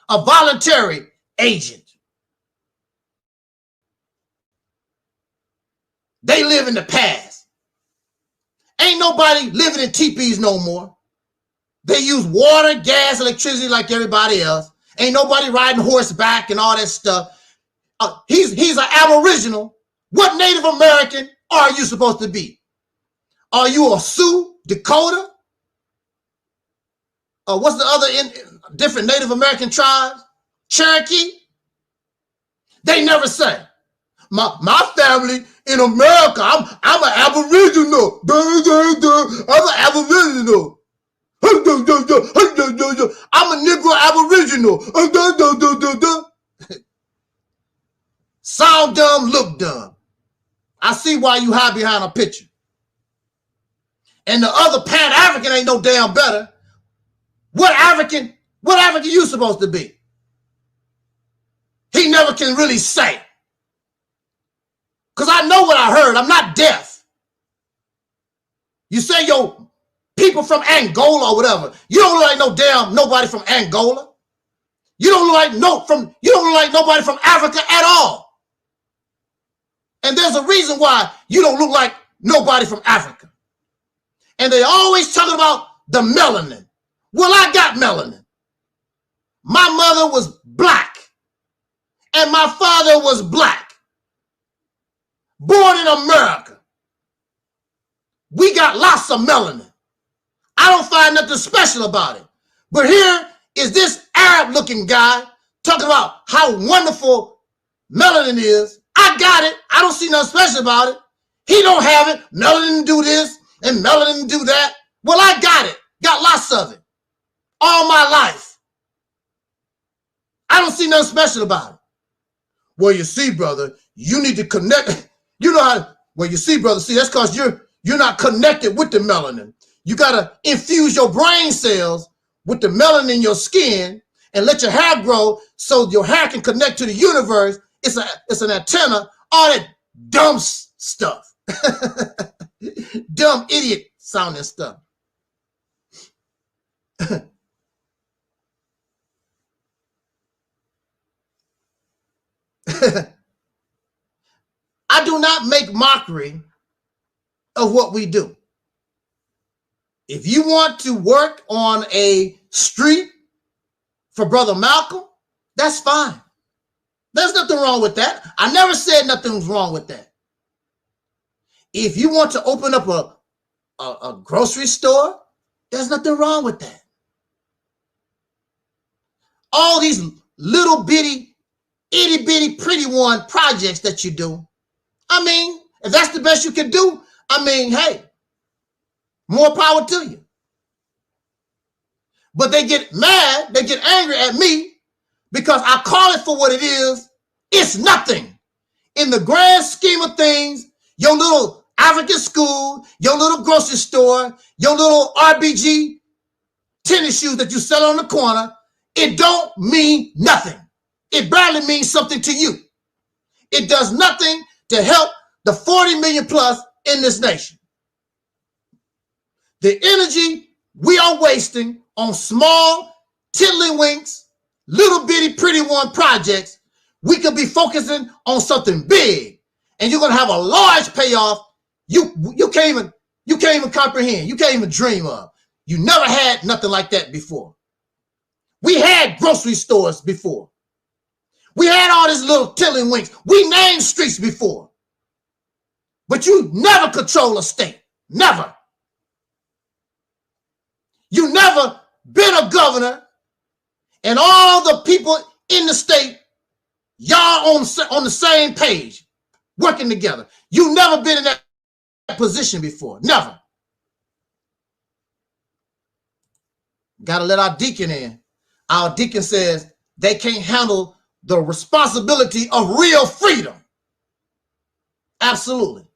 A voluntary agent. They live in the past. Ain't nobody living in teepees no more. They use water, gas, electricity like everybody else. Ain't nobody riding horseback and all that stuff. He's an Aboriginal. What Native American are you supposed to be? Are you a Sioux, Dakota? What's the other different Native American tribes? Cherokee? They never say. My family in America, I'm an Aboriginal. I'm an Aboriginal. I'm a Negro Aboriginal. Sound dumb, look dumb. I see why you hide behind a picture. And the other Pan-African ain't no damn better. What African you supposed to be? He never can really say. Because I know what I heard. I'm not deaf. You say yo people from Angola or whatever. You don't look like no damn nobody from Angola. You don't look like nobody from Africa at all. And there's a reason why you don't look like nobody from Africa. And they always talking about the melanin. Well, I got melanin. My mother was black. And my father was black. Born in America. We got lots of melanin. I don't find nothing special about it. But here is this Arab-looking guy talking about how wonderful melanin is. I got it. I don't see nothing special about it. He don't have it. Melanin do this and melanin do that. Well, I got it. Got lots of it. All my life. I don't see nothing special about it. Well, you see, brother, you need to connect. You know how, well, you see, brother, see, that's because you're not connected with the melanin. You got to infuse your brain cells with the melanin in your skin and let your hair grow so your hair can connect to the universe. It's an antenna, all that dumb stuff. Dumb idiot sounding stuff. I do not make mockery of what we do. If you want to work on a street for Brother Malcolm, that's fine. There's nothing wrong with that. I never said nothing was wrong with that. If you want to open up a grocery store, there's nothing wrong with that. All these little bitty, itty bitty pretty one projects that you do, I mean, if that's the best you can do, I mean, hey, more power to you. But they get mad, they get angry at me because I call it for what it is. It's nothing. In the grand scheme of things, your little African school, your little grocery store, your little RBG tennis shoes that you sell on the corner, it don't mean nothing. It barely means something to you. It does nothing to help the 40 million plus in this nation. The energy we are wasting on small, tiddlywinks, little bitty pretty one projects, we could be focusing on something big, and you're gonna have a large payoff you can't even comprehend, you can't even dream of. You never had nothing like that before. We had grocery stores before. We had all these little tiddlywinks. We named streets before. But you never control a state. Never. You never been a governor, and all the people in the state, y'all on the same page, working together. You never been in that position before. Never. Got to let our deacon in. Our deacon says they can't handle the responsibility of real freedom. Absolutely.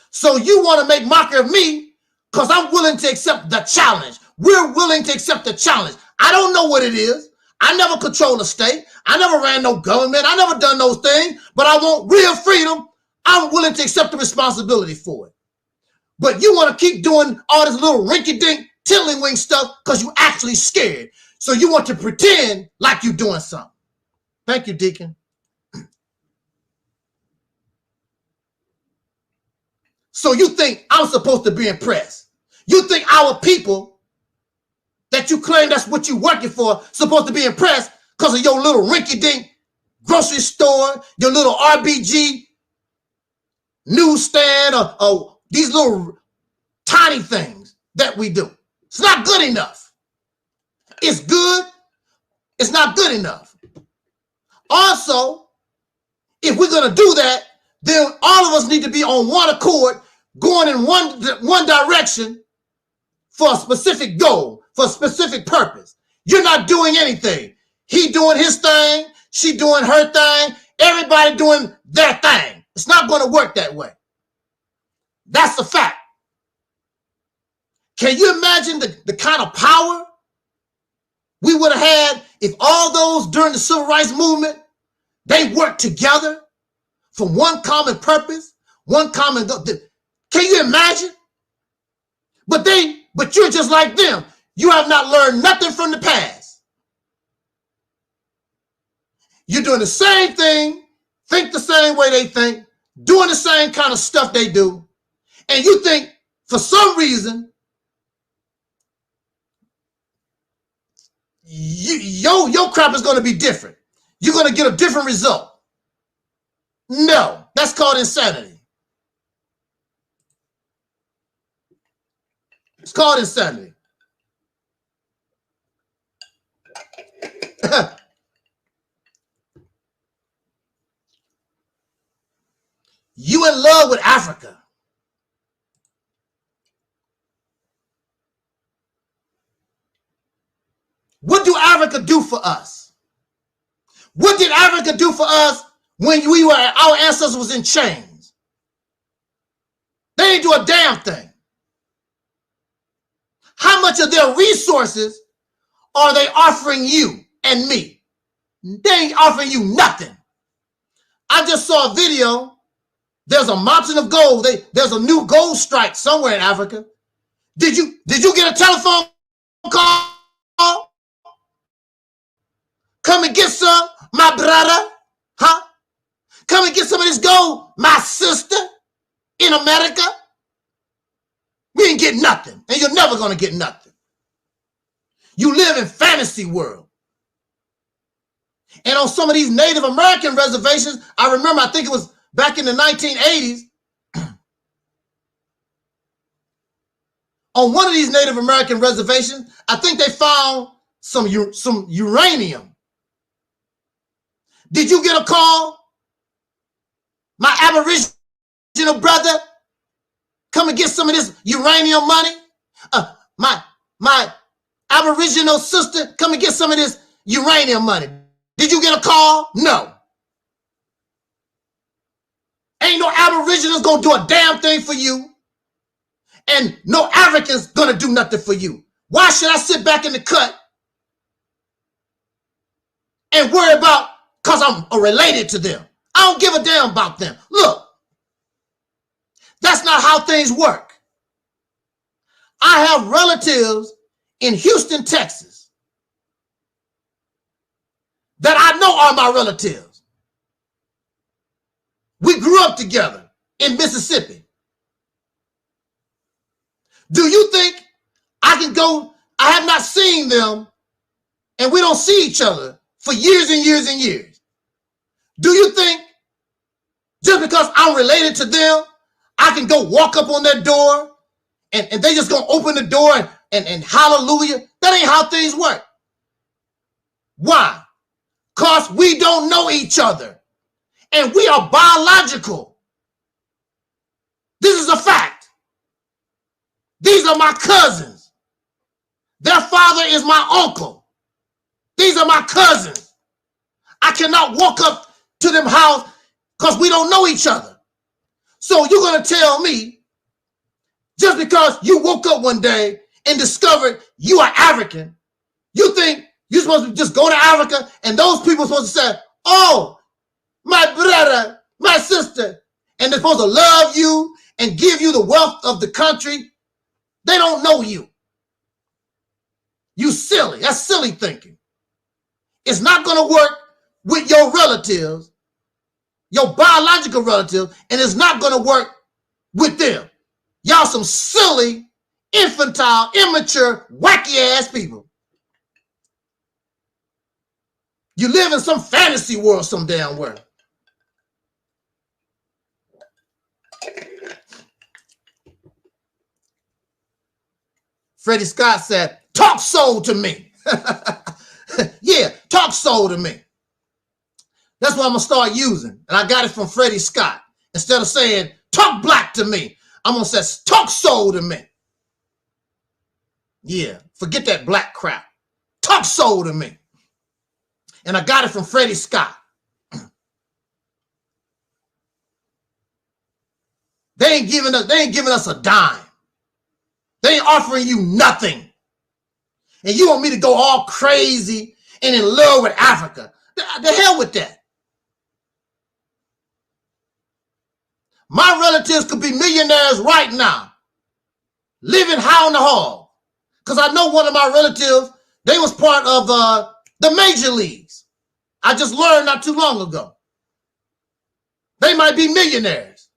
So you want to make mockery of me because I'm willing to accept the challenge. We're willing to accept the challenge. I don't know what it is. I never control the state. I never ran no government. I never done those things, but I want real freedom. I'm willing to accept the responsibility for it. But you want to keep doing all this little rinky-dink tiddlywink stuff because you actually scared. So you want to pretend like you're doing something. Thank you, Deacon. So you think I'm supposed to be impressed. You think our people that you claim that's what you're working for supposed to be impressed because of your little rinky-dink grocery store, your little RBG newsstand, or these little tiny things that we do. It's not good enough. It's good. It's not good enough. Also, if we're going to do that, then all of us need to be on one accord, going in one direction for a specific goal, for a specific purpose. You're not doing anything. He doing his thing. She doing her thing. Everybody doing their thing. It's not going to work that way. That's a fact. Can you imagine the kind of power we would have had if all those during the civil rights movement, they worked together for one common purpose, one common goal? Can you imagine? But you're just like them. You have not learned nothing from the past. You're doing the same thing, think the same way they think, doing the same kind of stuff they do. And you think for some reason, your crap is going to be different. You're going to get a different result. No, that's called insanity. It's called insanity. You in love with Africa. What do Africa do for us? What did Africa do for us when our ancestors was in chains? They didn't do a damn thing. How much of their resources are they offering you and me? They ain't offering you nothing. I just saw a video. There's a mountain of gold. There's a new gold strike somewhere in Africa. Did you get a telephone call? Come and get some, my brother. Huh? Come and get some of this gold, my sister, in America. We ain't getting nothing, and you're never going to get nothing. You live in fantasy world. And on some of these Native American reservations, I remember, I think it was back in the 1980s, on one of these Native American reservations, I think they found some uranium. Did you get a call? My Aboriginal brother, come and get some of this uranium money. My Aboriginal sister, come and get some of this uranium money. Did you get a call? No. Ain't no Aboriginals gonna do a damn thing for you. And no Africans gonna do nothing for you. Why should I sit back in the cut and worry about, because I'm related to them? I don't give a damn about them. Look, that's not how things work. I have relatives in Houston, Texas that I know are my relatives. We grew up together in Mississippi. Do you think I can go, I have not seen them and we don't see each other for years and years and years. Do you think just because I'm related to them, I can go walk up on their door and they just gonna open the door and hallelujah? That ain't how things work. Why? Because we don't know each other and we are biological. This is a fact. These are my cousins. Their father is my uncle. These are my cousins. I cannot walk up to them house because we don't know each other. So you're going to tell me just because you woke up one day and discovered you are African, you think you're supposed to just go to Africa and those people are supposed to say, oh, my brother, my sister, and they're supposed to love you and give you the wealth of the country? They don't know you. You silly. That's silly thinking. It's not going to work with your relatives, your biological relatives, and it's not going to work with them. Y'all some silly, infantile, immature, wacky ass people. You live in some fantasy world some damn where. Freddie Scott said, talk soul to me. Yeah, talk soul to me. That's what I'm going to start using. And I got it from Freddie Scott. Instead of saying, talk black to me, I'm going to say, talk soul to me. Yeah, forget that black crap. Talk soul to me. And I got it from Freddie Scott. They ain't giving us a dime. They ain't offering you nothing. And you want me to go all crazy and in love with Africa. The hell with that. My relatives could be millionaires right now, living high on the hog. Because I know one of my relatives, they was part of the major leagues. I just learned not too long ago. They might be millionaires.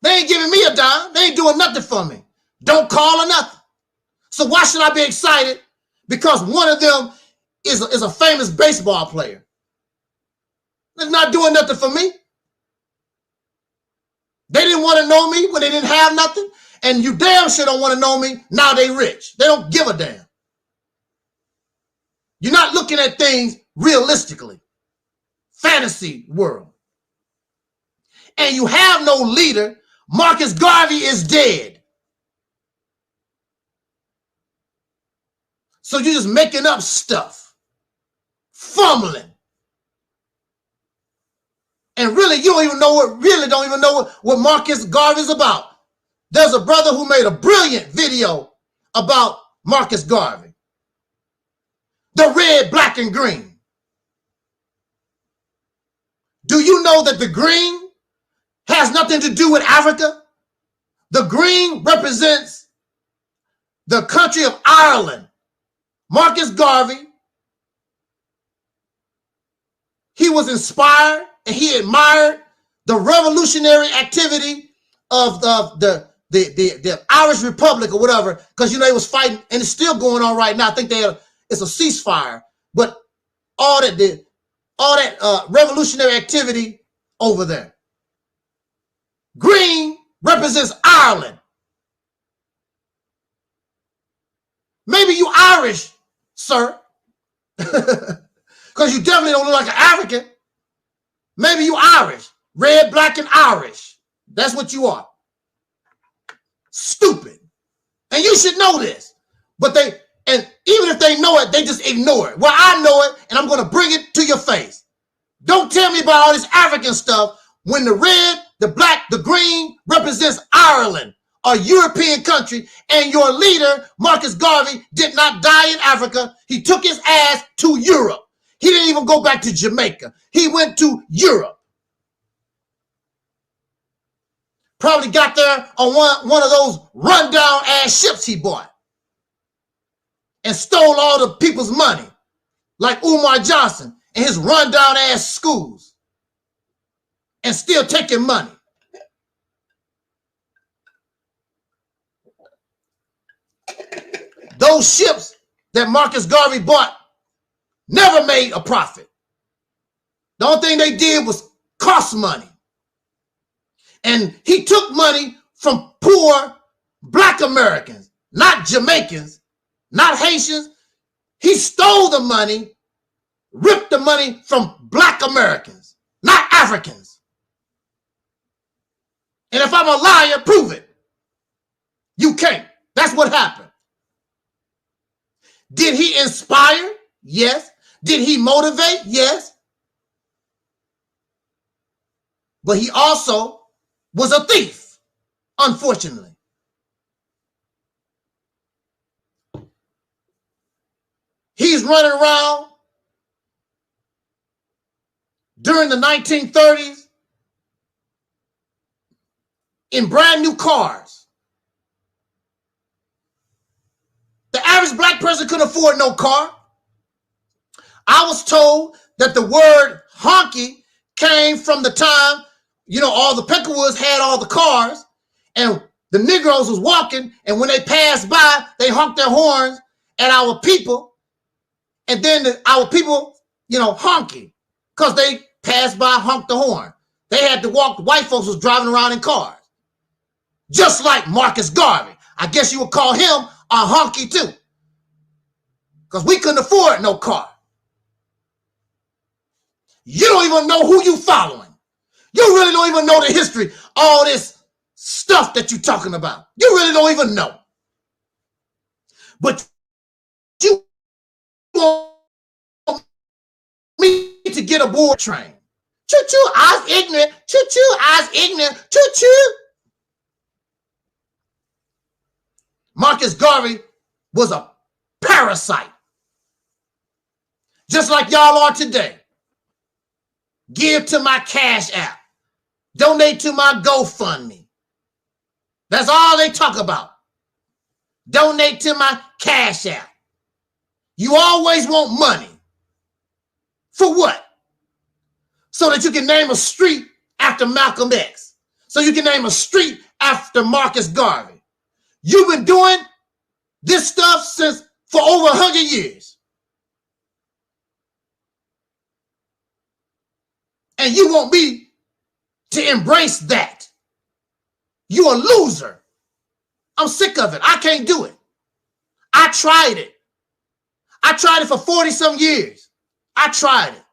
They ain't giving me a dime. They ain't doing nothing for me. Don't call or nothing. So why should I be excited? Because one of them is a famous baseball player. They're not doing nothing for me. They didn't want to know me when they didn't have nothing. And you damn sure don't want to know me now they rich. They don't give a damn. You're not looking at things realistically. Fantasy world. And you have no leader. Marcus Garvey is dead. So you're just making up stuff. Fumbling. And really, you don't even know what Marcus Garvey's about. There's a brother who made a brilliant video about Marcus Garvey. The red, black, and green. Do you know that the green has nothing to do with Africa? The green represents the country of Ireland. Marcus Garvey, he was inspired and he admired the revolutionary activity of the Irish Republic or whatever, because you know they was fighting and it's still going on right now. I think it's a ceasefire, but all that revolutionary activity over there. Green represents Ireland. Maybe you Irish, sir, because you definitely don't look like an African. Maybe you Irish, red, black, and Irish. That's what you are. Stupid. And you should know this. But even if they know it, they just ignore it. Well, I know it, and I'm going to bring it to your face. Don't tell me about all this African stuff when the red, the black, the green represents Ireland, a European country, and your leader, Marcus Garvey, did not die in Africa. He took his ass to Europe. He didn't even go back to Jamaica. He went to Europe. Probably got there on one of those rundown ass ships he bought and stole all the people's money, like Umar Johnson and his rundown ass schools, and still taking money. Those ships that Marcus Garvey bought never made a profit. The only thing they did was cost money. And he took money from poor black Americans, not Jamaicans, not Haitians. He stole the money, ripped the money from black Americans, not Africans. And if I'm a liar, prove it. You can't. That's what happened. Did he inspire? Yes. Did he motivate? Yes. But he also was a thief, unfortunately. He's running around during the 1930s in brand new cars. The average black person couldn't afford no car. I was told that the word honky came from the time, you know, all the Peckerwoods had all the cars, and the Negroes was walking, and when they passed by, they honked their horns at our people, and then our people, you know, honky, because they passed by, honked the horn. They had to walk. The white folks was driving around in cars, just like Marcus Garvey. I guess you would call him a honky too, because we couldn't afford no car. You don't even know who you following. You really don't even know the history, all this stuff that you're talking about. You really don't even know. But you want me to get aboard train. Choo-choo, I was ignorant. Choo-choo, I was ignorant. Choo-choo. Marcus Garvey was a parasite. Just like y'all are today. Give to my Cash App. Donate to my GoFundMe. That's all they talk about. Donate to my Cash App. You always want money. For what? So that you can name a street after Malcolm X. So you can name a street after Marcus Garvey. You've been doing this stuff for over 100 years. And you want me to embrace that. You're a loser. I'm sick of it. I can't do it. I tried it. I tried it for 40-some years. I tried it.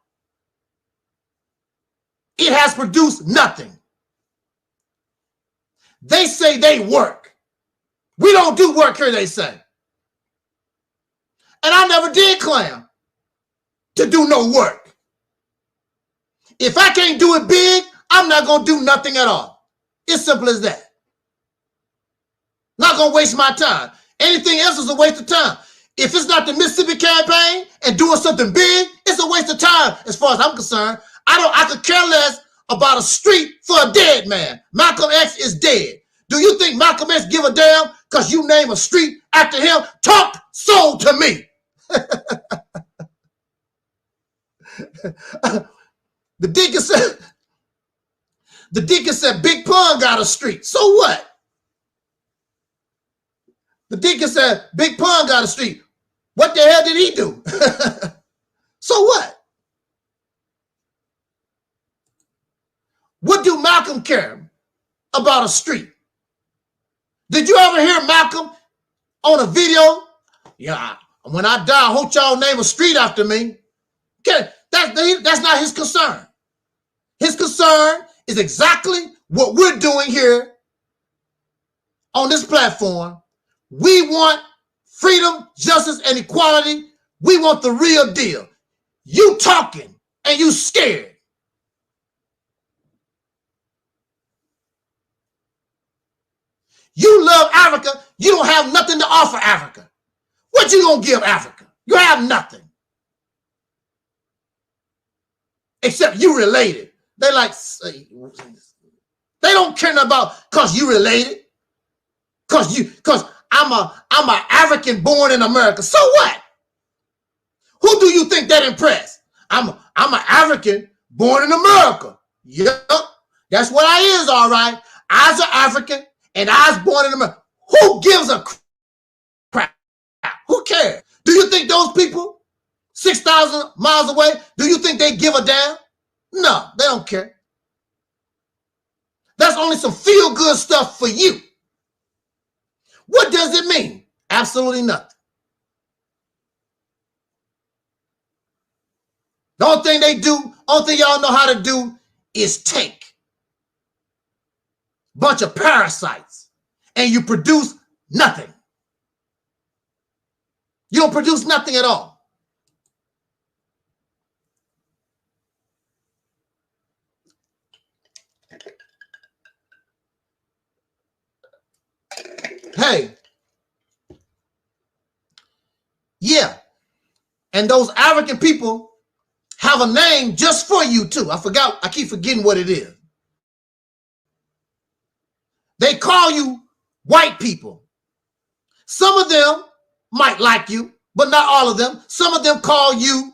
It has produced nothing. They say they work. We don't do work here, they say. And I never did claim to do no work. If I can't do it big, I'm not going to do nothing at all. It's simple as that. Not going to waste my time. Anything else is a waste of time. If it's not the Mississippi campaign and doing something big, it's a waste of time as far as I'm concerned. I could care less about a street for a dead man. Malcolm X is dead. Do you think Malcolm X give a damn because you name a street after him? Talk soul to me. The deacon said Big Pun got a street. So what? The deacon said Big Pun got a street. What the hell did he do? So what? What do Malcolm care about a street? Did you ever hear Malcolm on a video? Yeah, when I die, I hope y'all name a street after me. Okay, that's not his concern. His concern is exactly what we're doing here on this platform. We want freedom, justice, and equality. We want the real deal. You talking and you scared. You love Africa. You don't have nothing to offer Africa. What you gonna give Africa? You have nothing. Except you related. They like, they don't care about cause you related. Cause I'm a African born in America. So what? Who do you think that impressed? I'm an African born in America. Yep, that's what I is, all right. I's an African and I's born in America. Who gives a crap? Who cares? Do you think those people 6,000 miles away, do you think they give a damn? No, they don't care. That's only some feel-good stuff for you. What does it mean? Absolutely nothing. The only thing they do, only thing y'all know how to do is take. Bunch of parasites. And you produce nothing. You don't produce nothing at all. Hey. Yeah. And those African people have a name just for you too. I keep forgetting what it is. They call you white people. Some of them might like you, but not all of them. Some of them call you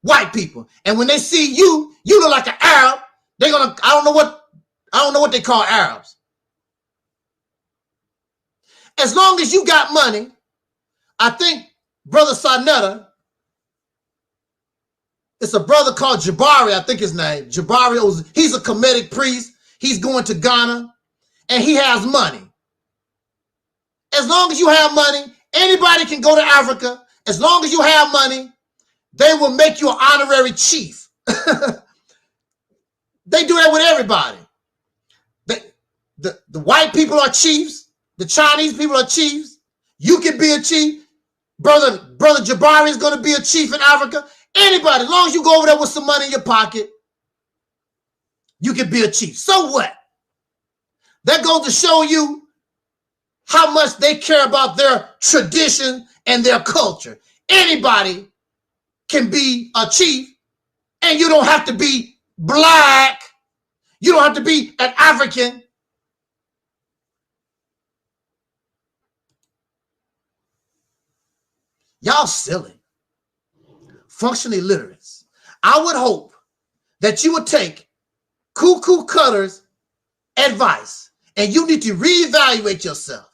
white people. And when they see you, you look like an Arab. They're gonna, I don't know what they call Arabs. As long as you got money, I think Brother Sarnetta, it's a brother called Jabari, I think his name. Jabari, he's a Kemetic priest. He's going to Ghana, and he has money. As long as you have money, anybody can go to Africa. As long as you have money, they will make you an honorary chief. They do that with everybody. The white people are chiefs. The Chinese people are chiefs. You can be a chief. Brother Jabari is going to be a chief in Africa. Anybody, as long as you go over there with some money in your pocket, you can be a chief. So what? That goes to show you how much they care about their tradition and their culture. Anybody can be a chief, and you don't have to be black. You don't have to be an African. Y'all silly. Functionally illiterate. I would hope that you would take Cuckoo Cutter's advice and you need to reevaluate yourself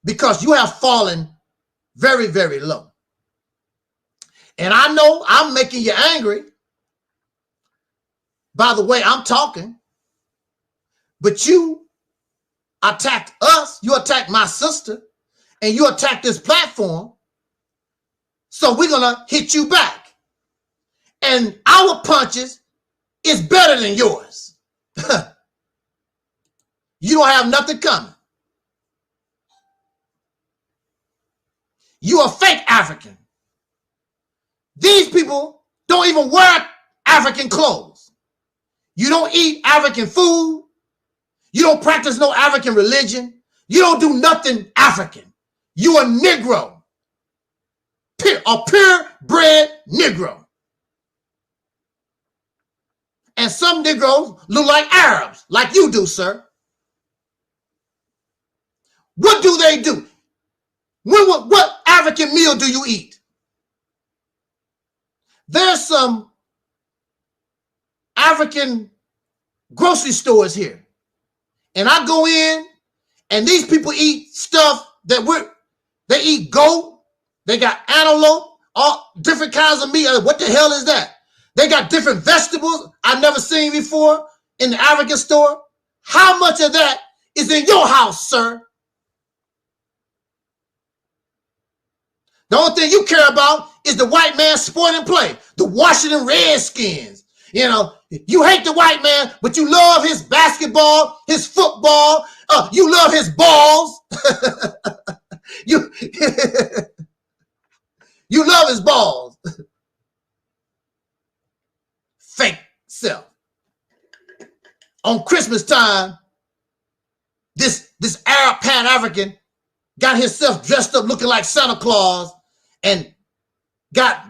because you have fallen very, very low. And I know I'm making you angry by the way I'm talking, but you attacked us, you attacked my sister, and you attacked this platform. So we're going to hit you back. And our punches is better than yours. You don't have nothing coming. You are fake African. These people don't even wear African clothes. You don't eat African food. You don't practice no African religion. You don't do nothing African. You a Negro. A purebred Negro. And some Negroes look like Arabs, like you do, sir. What do they do? What African meal do you eat? There's some African grocery stores here. And I go in, and these people eat stuff that they eat goat. They got antelope, all different kinds of meat. What the hell is that? They got different vegetables I've never seen before in the African store. How much of that is in your house, sir? The only thing you care about is the white man's sport and play. The Washington Redskins. You know, you hate the white man, but you love his basketball, his football. You love his balls. You love his balls. Fake self. On Christmas time, this Arab Pan-African got himself dressed up looking like Santa Claus and got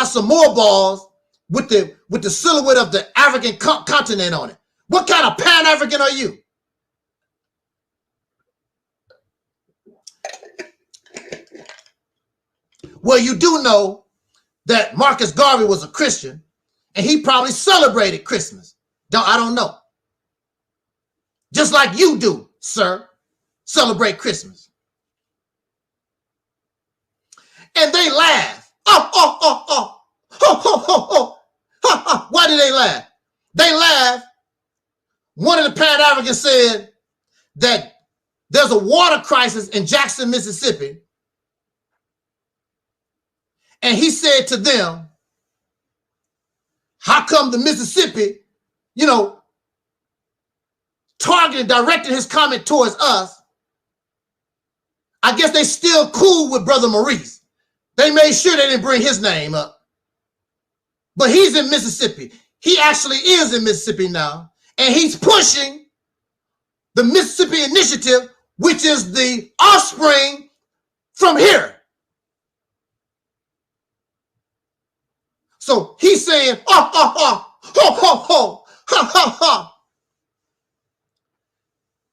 some more balls with the silhouette of the African continent on it. What kind of Pan-African are you? Well, you do know that Marcus Garvey was a Christian, and he probably celebrated Christmas. I don't know. Just like you do, sir, celebrate Christmas. And they laugh. Why did they laugh? They laugh. One of the Pan-Africans said that there's a water crisis in Jackson, Mississippi. And he said to them, how come the Mississippi, targeted, directed his comment towards us? I guess they still cool with Brother Maurice. They made sure they didn't bring his name up. But he's in Mississippi. He actually is in Mississippi now. And he's pushing the Mississippi Initiative, which is the offspring from here. So he's saying,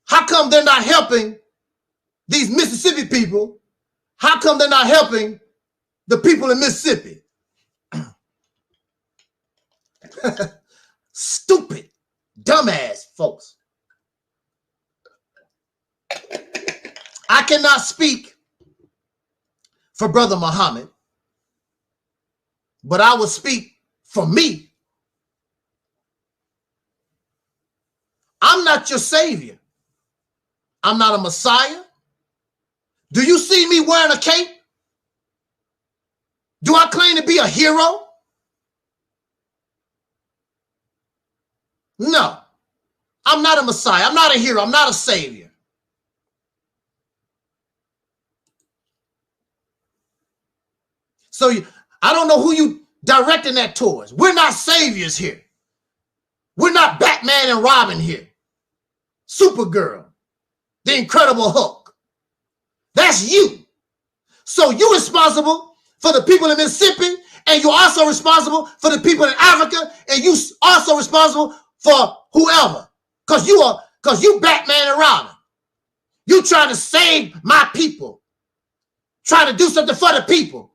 How come they're not helping these Mississippi people? How come they're not helping the people in Mississippi? Stupid, dumbass folks. I cannot speak for Brother Muhammad, but I will speak for me. I'm not your savior. I'm not a Messiah. Do you see me wearing a cape? Do I claim to be a hero? No, I'm not a Messiah. I'm not a hero. I'm not a savior. So I don't know who you directing that towards. We're not saviors here. We're not Batman and Robin here. Supergirl, the Incredible Hulk. That's you. So you're responsible for the people in Mississippi, and you're also responsible for the people in Africa, and you also responsible for whoever. Because you Batman and Robin. You trying to save my people. Trying to do something for the people.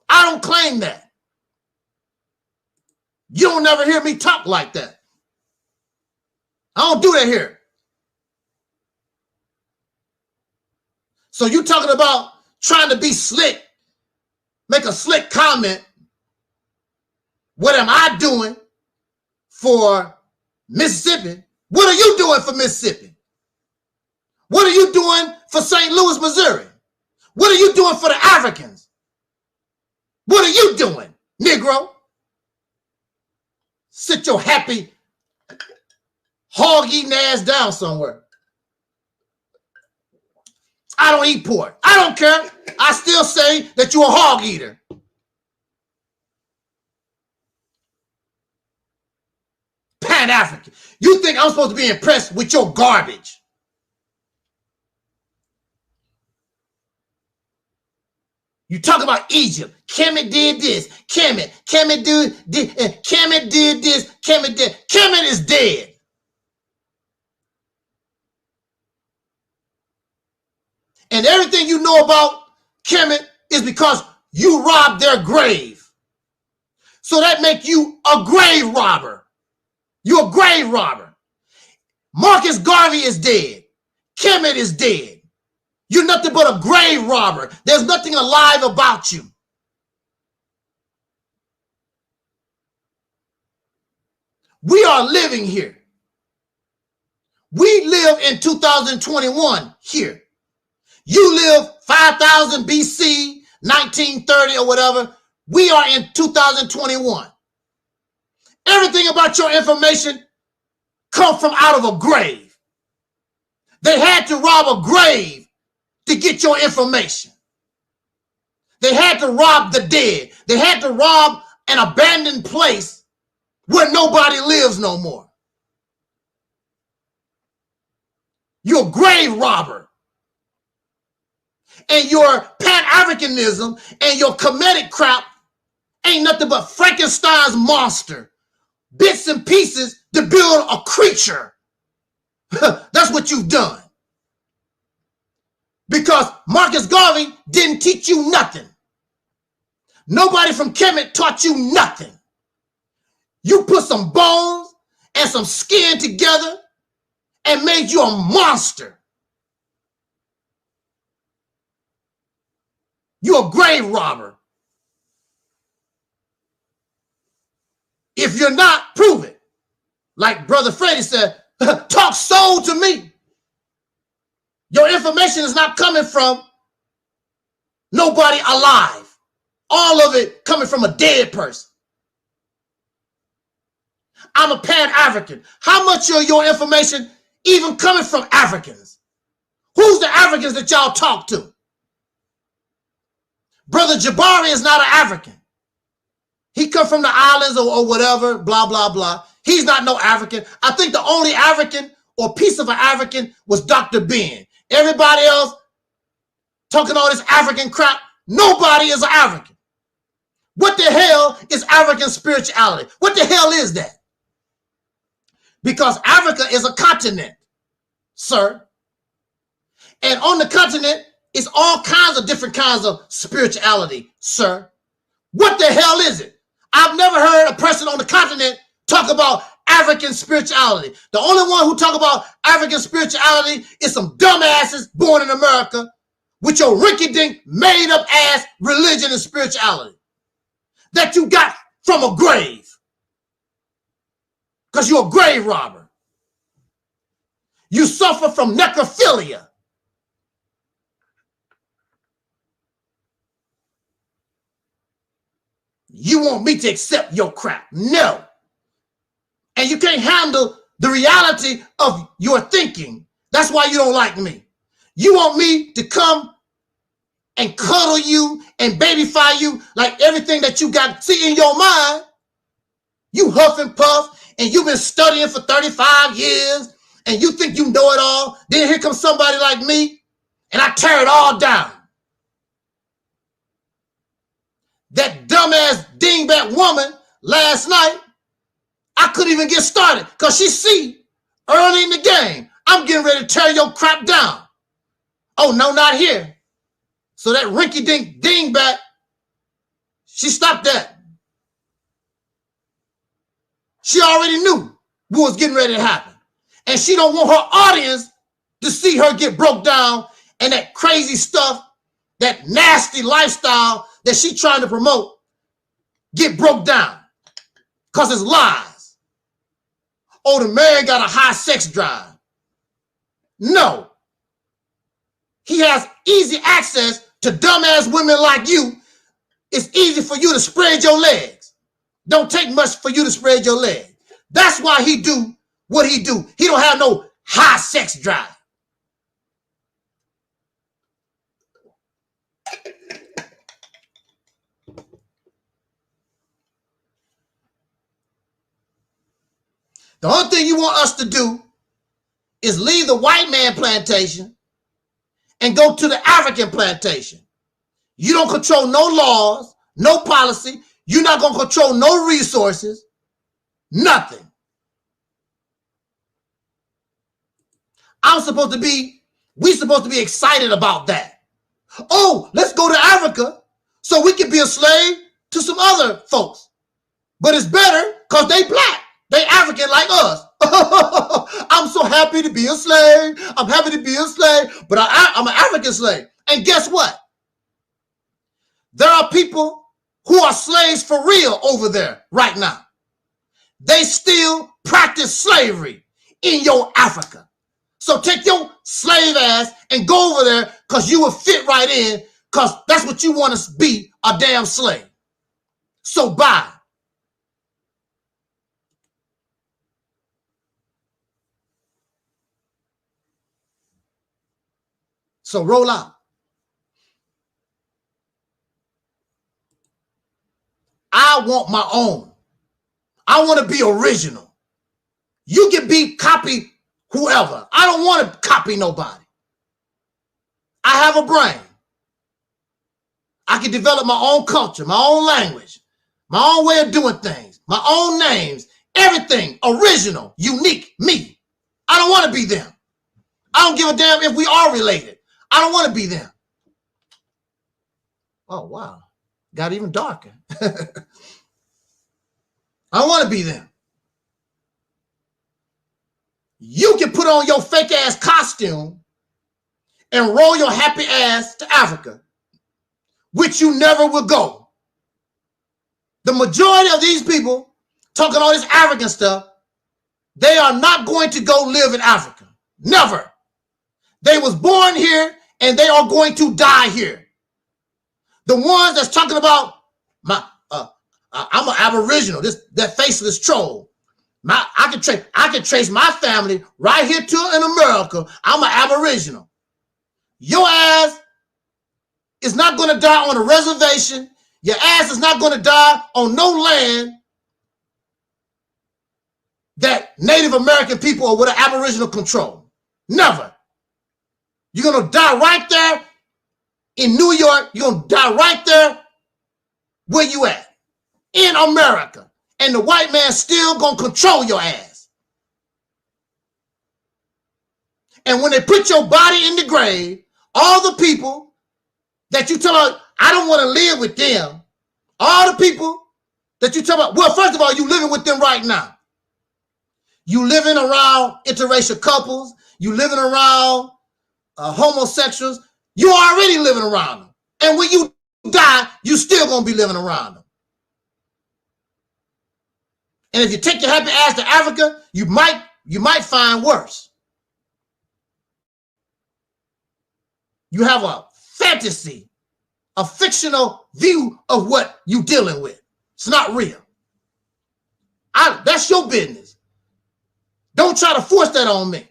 I don't claim that. You don't never hear me talk like that. I don't do that here. So you talking about trying to be slick, make a slick comment. What am I doing for Mississippi? What are you doing for Mississippi? What are you doing for St. Louis, Missouri? What are you doing for the Africans? What are you doing, Negro? Sit your happy, hog-eating ass down somewhere. I don't eat pork. I don't care. I still say that you're a hog eater. Pan-African. You think I'm supposed to be impressed with your garbage? You talk about Egypt. Kemet did this. Kemet did this. Kemet did. Kemet is dead. And everything you know about Kemet is because you robbed their grave. So that makes you a grave robber. You're a grave robber. Marcus Garvey is dead. Kemet is dead. You're nothing but a grave robber. There's nothing alive about you. We are living here. We live in 2021 here. You live 5000 BC, 1930 or whatever. We are in 2021. Everything about your information comes from out of a grave. They had to rob a grave to get your information. They had to rob the dead. They had to rob an abandoned place where nobody lives no more. You're a grave robber. And your Pan-Africanism and your Kemetic crap ain't nothing but Frankenstein's monster. Bits and pieces to build a creature. That's what you've done. Because Marcus Garvey didn't teach you nothing. Nobody from Kemet taught you nothing. You put some bones and some skin together and made you a monster. You're a grave robber. If you're not, prove it. Like Brother Freddie said, talk soul to me. Your information is not coming from nobody alive. All of it coming from a dead person. I'm a Pan-African. How much of your information even coming from Africans? Who's the Africans that y'all talk to? Brother Jabari is not an African. He come from the islands or whatever, blah, blah, blah. He's not no African. I think the only African or piece of an African was Dr. Ben. Everybody else talking all this African crap, nobody is an African. What the hell is African spirituality? What the hell is that? Because Africa is a continent, sir. And on the continent is all kinds of different kinds of spirituality, sir. What the hell is it? I've never heard a person on the continent talk about African spirituality. The only one who talk about African spirituality is some dumbasses born in America with your rinky-dink made-up ass religion and spirituality that you got from a grave. Because you're a grave robber. You suffer from necrophilia. You want me to accept your crap? No. And you can't handle the reality of your thinking. That's why you don't like me. You want me to come and cuddle you and babyfy you like everything that you got. See, in your mind, you huff and puff, and you've been studying for 35 years, and you think you know it all. Then here comes somebody like me, and I tear it all down. That dumbass dingbat woman last night, I couldn't even get started because she see early in the game, I'm getting ready to tear your crap down. Oh, no, not here. So that rinky-dink dingbat, she stopped that. She already knew what was getting ready to happen. And she don't want her audience to see her get broke down and that crazy stuff, that nasty lifestyle that she trying to promote, get broke down. Because it's lies. Oh, the man got a high sex drive. No. He has easy access to dumbass women like you. It's easy for you to spread your legs. Don't take much for you to spread your legs. That's why he do what he do. He don't have no high sex drive. The only thing you want us to do is leave the white man plantation and go to the African plantation. You don't control no laws, no policy. You're not going to control no resources, nothing. We supposed to be excited about that. Oh, let's go to Africa so we can be a slave to some other folks. But it's better because they black. They African like us. I'm so happy to be a slave. I'm happy to be a slave, but I'm an African slave. And guess what? There are people who are slaves for real over there right now. They still practice slavery in your Africa. So take your slave ass and go over there because you will fit right in because that's what you want to be, a damn slave. So bye. So roll out. I want my own. I want to be original. You can be copy whoever. I don't want to copy nobody. I have a brain. I can develop my own culture, my own language, my own way of doing things, my own names, everything original, unique, me. I don't want to be them. I don't give a damn if we are related. I don't want to be them. Oh, wow. Got even darker. I don't want to be them. You can put on your fake ass costume and roll your happy ass to Africa, which you never will go. The majority of these people talking all this African stuff, they are not going to go live in Africa. Never. They was born here and they are going to die here. The ones that's talking about I'm an Aboriginal, that faceless troll. I can trace my family right here to in America. I'm an Aboriginal. Your ass is not going to die on a reservation. Your ass is not going to die on no land that Native American people or with an Aboriginal control. Never. You're going to die right there in New York. You're going to die right there where you at in America. And the white man still going to control your ass. And when they put your body in the grave, all the people that you tell about, I don't want to live with them. All the people that you tell about, well, first of all, you living with them right now. You living around interracial couples. You living around homosexuals. You already living around them. And when you die, you still going to be living around them. And if you take your happy ass to Africa, you might find worse. You have a fantasy, a fictional view of what you're dealing with. It's not real. That's your business. Don't try to force that on me.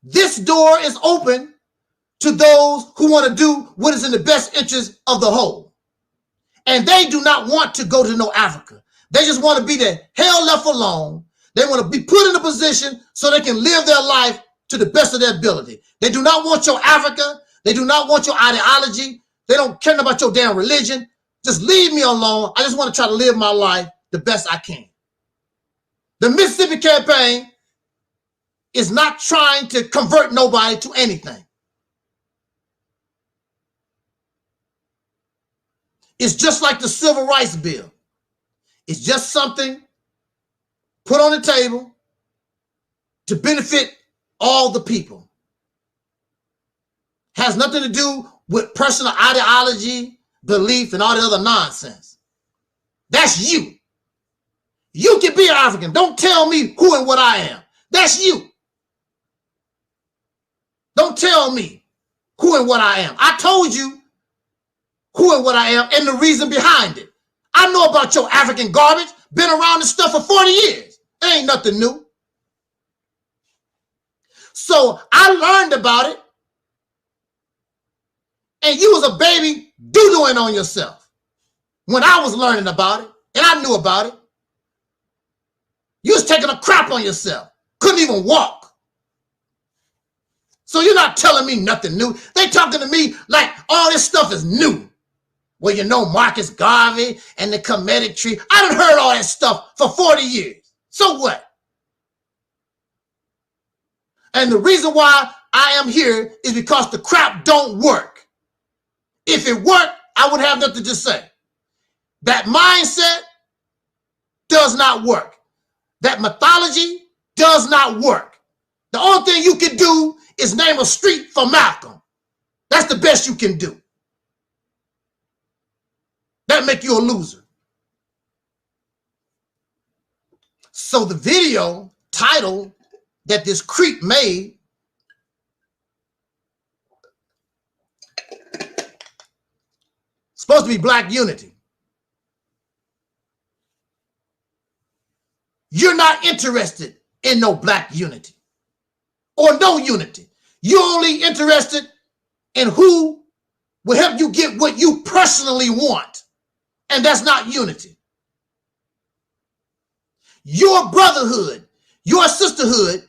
This door is open to those who want to do what is in the best interest of the whole. And they do not want to go to no Africa. They just want to be the hell left alone. They want to be put in a position so they can live their life to the best of their ability. They do not want your Africa. They do not want your ideology. They don't care about your damn religion. Just leave me alone. I just want to try to live my life the best I can. The Mississippi campaign is not trying to convert nobody to anything. It's just like the Civil Rights Bill. It's just something put on the table to benefit all the people. Has nothing to do with personal ideology, belief, and all the other nonsense. That's you. You can be an African. Don't tell me who and what I am. That's you. Don't tell me who and what I am. I told you who and what I am and the reason behind it. I know about your African garbage. Been around this stuff for 40 years. It ain't nothing new. So I learned about it. And you was a baby doo-dooing on yourself when I was learning about it. And I knew about it. You was taking a crap on yourself. Couldn't even walk. So you're not telling me nothing new. They talking to me like all this stuff is new. Well, you know Marcus Garvey and the Kemetic tree. I done heard all that stuff for 40 years. So what? And the reason why I am here is because the crap don't work. If it worked, I would have nothing to say. That mindset does not work. That mythology does not work. The only thing you can do is name a street for Malcolm. That's the best you can do. That make you a loser. So the video title that this creep made supposed to be Black Unity. You're not interested in no Black unity or no unity. You're only interested in who will help you get what you personally want. And that's not unity. Your brotherhood, Your sisterhood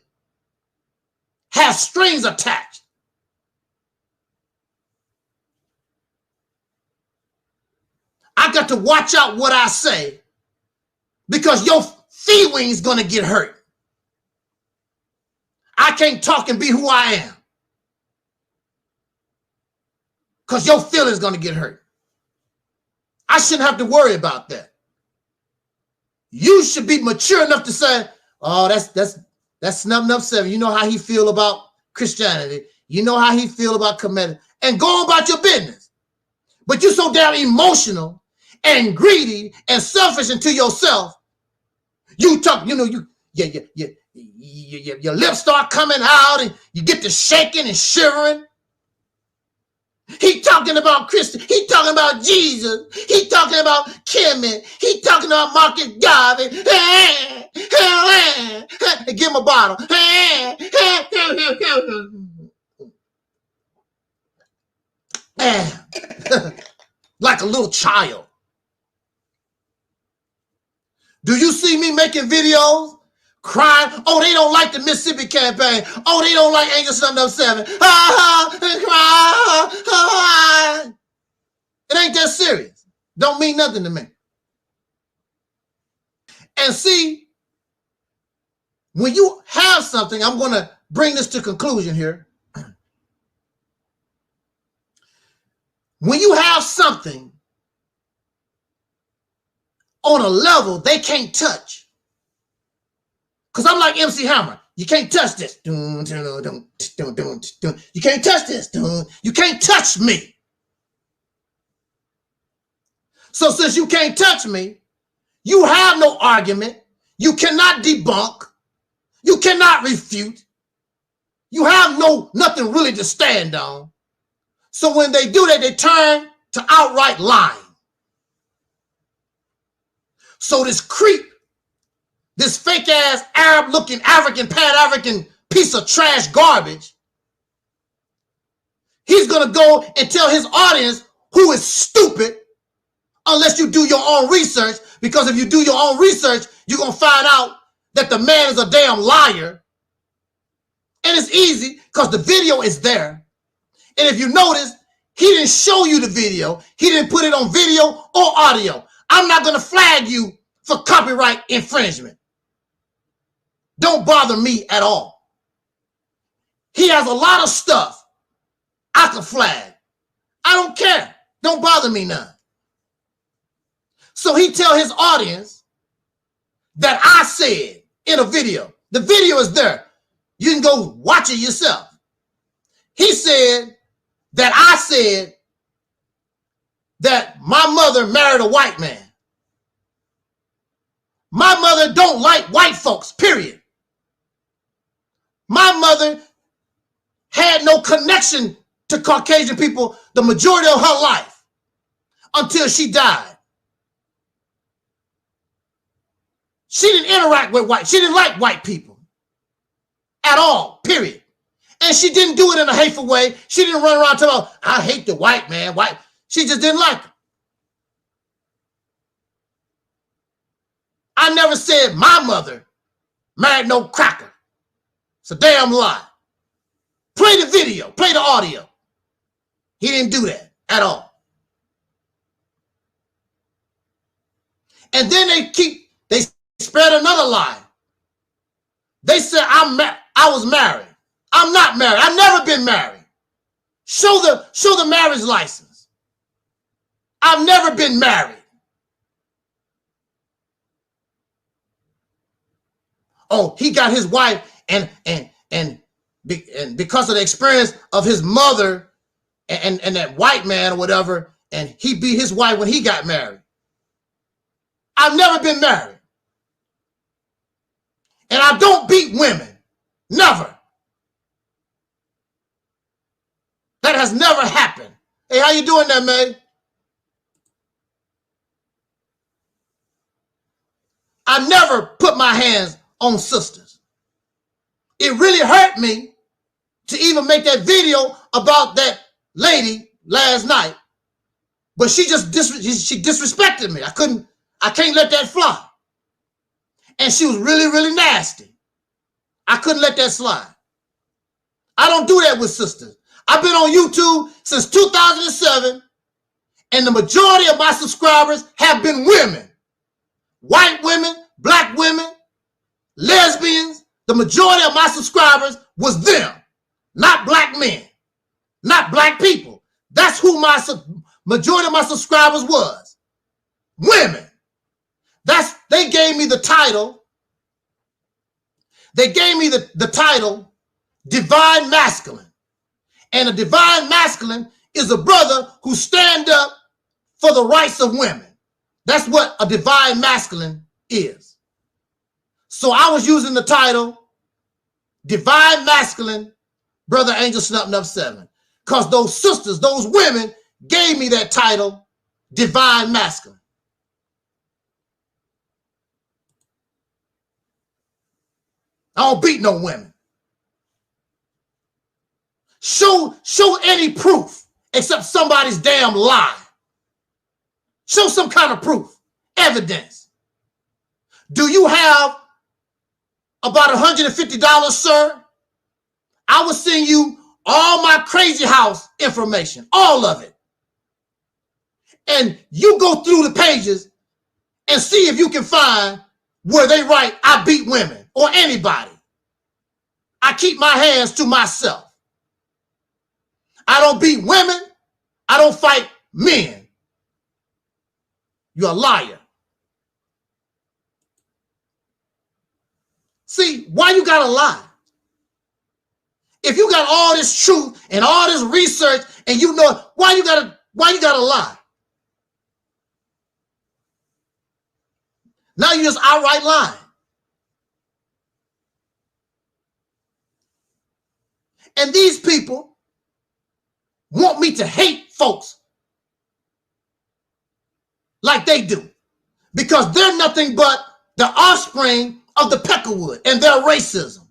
has strings attached. I got to watch out what I say because your feelings gonna get hurt. I can't talk and be who I am because your feelings gonna get hurt. I shouldn't have to worry about that. You should be mature enough to say, oh, that's Snuff 7. You know how he feel about Christianity. You know how he feel about Kemetic. And go on about your business. But you're so damn emotional and greedy and selfish into yourself. You talk, you know, your lips start coming out and you get to shaking and shivering. He talking about Christian. He talking about Jesus. He talking about Kemetic. He talking about Marcus Gavin. Give him a bottle. Like a little child. Do you see me making videos? Crying. Oh, they don't like the Mississippi campaign. Oh, they don't like Angel Snuff 7. It ain't that serious. Don't mean nothing to me. And see, when you have something, I'm going to bring this to conclusion here. When you have something on a level they can't touch, because I'm like MC Hammer. You can't touch this. You can't touch this. You can't touch me. So since you can't touch me, you have no argument. You cannot debunk. You cannot refute. You have nothing really to stand on. So when they do that, they turn to outright lying. So this creep, this fake ass Arab looking African piece of trash garbage, he's gonna go and tell his audience who is stupid unless you do your own research, because if you do your own research, you're gonna find out that the man is a damn liar. And it's easy because the video is there. And if you notice, he didn't show you the video. He didn't put it on video or audio. I'm not gonna flag you for copyright infringement. Don't bother me at all. He has a lot of stuff I can flag. I don't care. Don't bother me none. So he tell his audience that I said in a video. The video is there. You can go watch it yourself. He said that I said that my mother married a white man. My mother don't like white folks, period. My mother had no connection to Caucasian people the majority of her life until she died. She didn't interact with white. She didn't like white people at all, period. And she didn't do it in a hateful way. She didn't run around telling, I hate the white man. White. She just didn't like him. I never said my mother married no cracker. It's a damn lie. Play the video, play the audio. He didn't do that at all. And then they spread another lie. They said I was married. I'm not married. I've never been married. Show the marriage license. I've never been married. Oh, he got his wife and because of the experience of his mother and that white man or whatever, and he beat his wife when he got married. I've never been married. And I don't beat women. Never. That has never happened. Hey, how you doing there, May? I never put my hands on sisters. It really hurt me to even make that video about that lady last night. But she just she disrespected me. I can't let that fly. And she was really, really nasty. I couldn't let that slide. I don't do that with sisters. I've been on YouTube since 2007, and the majority of my subscribers have been women. White women, black women, lesbians. The majority of my subscribers was them, not black men, not black people. That's who my majority of my subscribers was. Women. They gave me the title. They gave me the title Divine Masculine. And a divine masculine is a brother who stand up for the rights of women. That's what a divine masculine is. So I was using the title Divine Masculine, Brother Angel Snuffing Up 7. Because those sisters, those women, gave me that title, Divine Masculine. I don't beat no women. Show any proof except somebody's damn lie. Show some kind of proof, evidence. Do you have about $150, sir? I will send you all my crazy house information, all of it. And you go through the pages and see if you can find where they write, I beat women or anybody. I keep my hands to myself. I don't beat women. I don't fight men. You're a liar. See, why you gotta lie? If you got all this truth and all this research and you know, why you gotta lie? Now you just outright lying. And these people want me to hate folks like they do because they're nothing but the offspring of the peckerwood and their racism.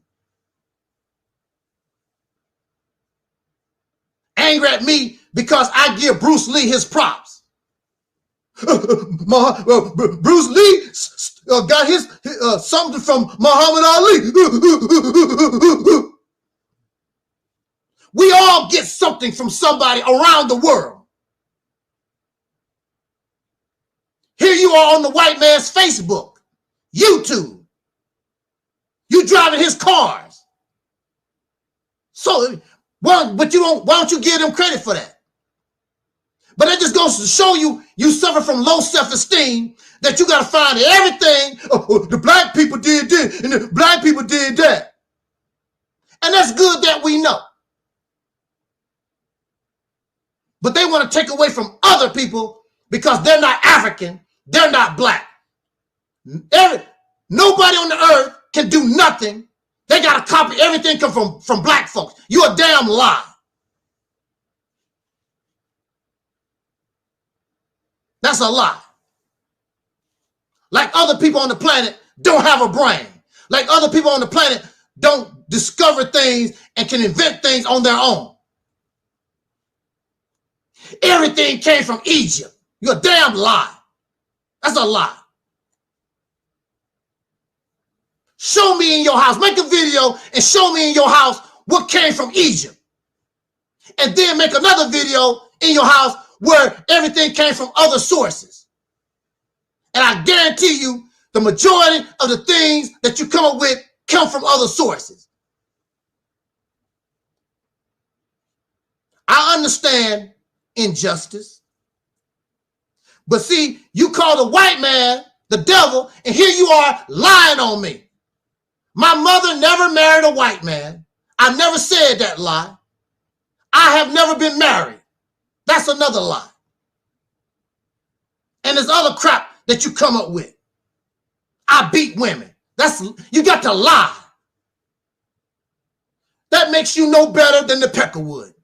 Angry at me because I give Bruce Lee his props. Bruce Lee got his something from Muhammad Ali. We all get something from somebody around the world. Here you are on the white man's Facebook, YouTube. You driving his cars. So, but you don't. Why don't you give them credit for that? But that just goes to show you suffer from low self-esteem that you got to find everything. Oh, the black people did this and the black people did that, and that's good that we know. But they want to take away from other people because they're not African, they're not black. Nobody on the earth can do nothing. They got to copy everything come from black folks. You're a damn lie. That's a lie. Like other people on the planet don't have a brain. Like other people on the planet don't discover things and can invent things on their own. Everything came from Egypt. You're a damn lie. That's a lie. Show me in your house. Make a video and show me in your house what came from Egypt. And then make another video in your house where everything came from other sources. And I guarantee you the majority of the things that you come up with come from other sources. I understand injustice. But see, you call the white man the devil, and here you are lying on me. My mother never married a white man. I never said that lie. I have never been married. That's another lie. And there's other crap that you come up with. I beat women. You got to lie. That makes you no better than the peckerwood.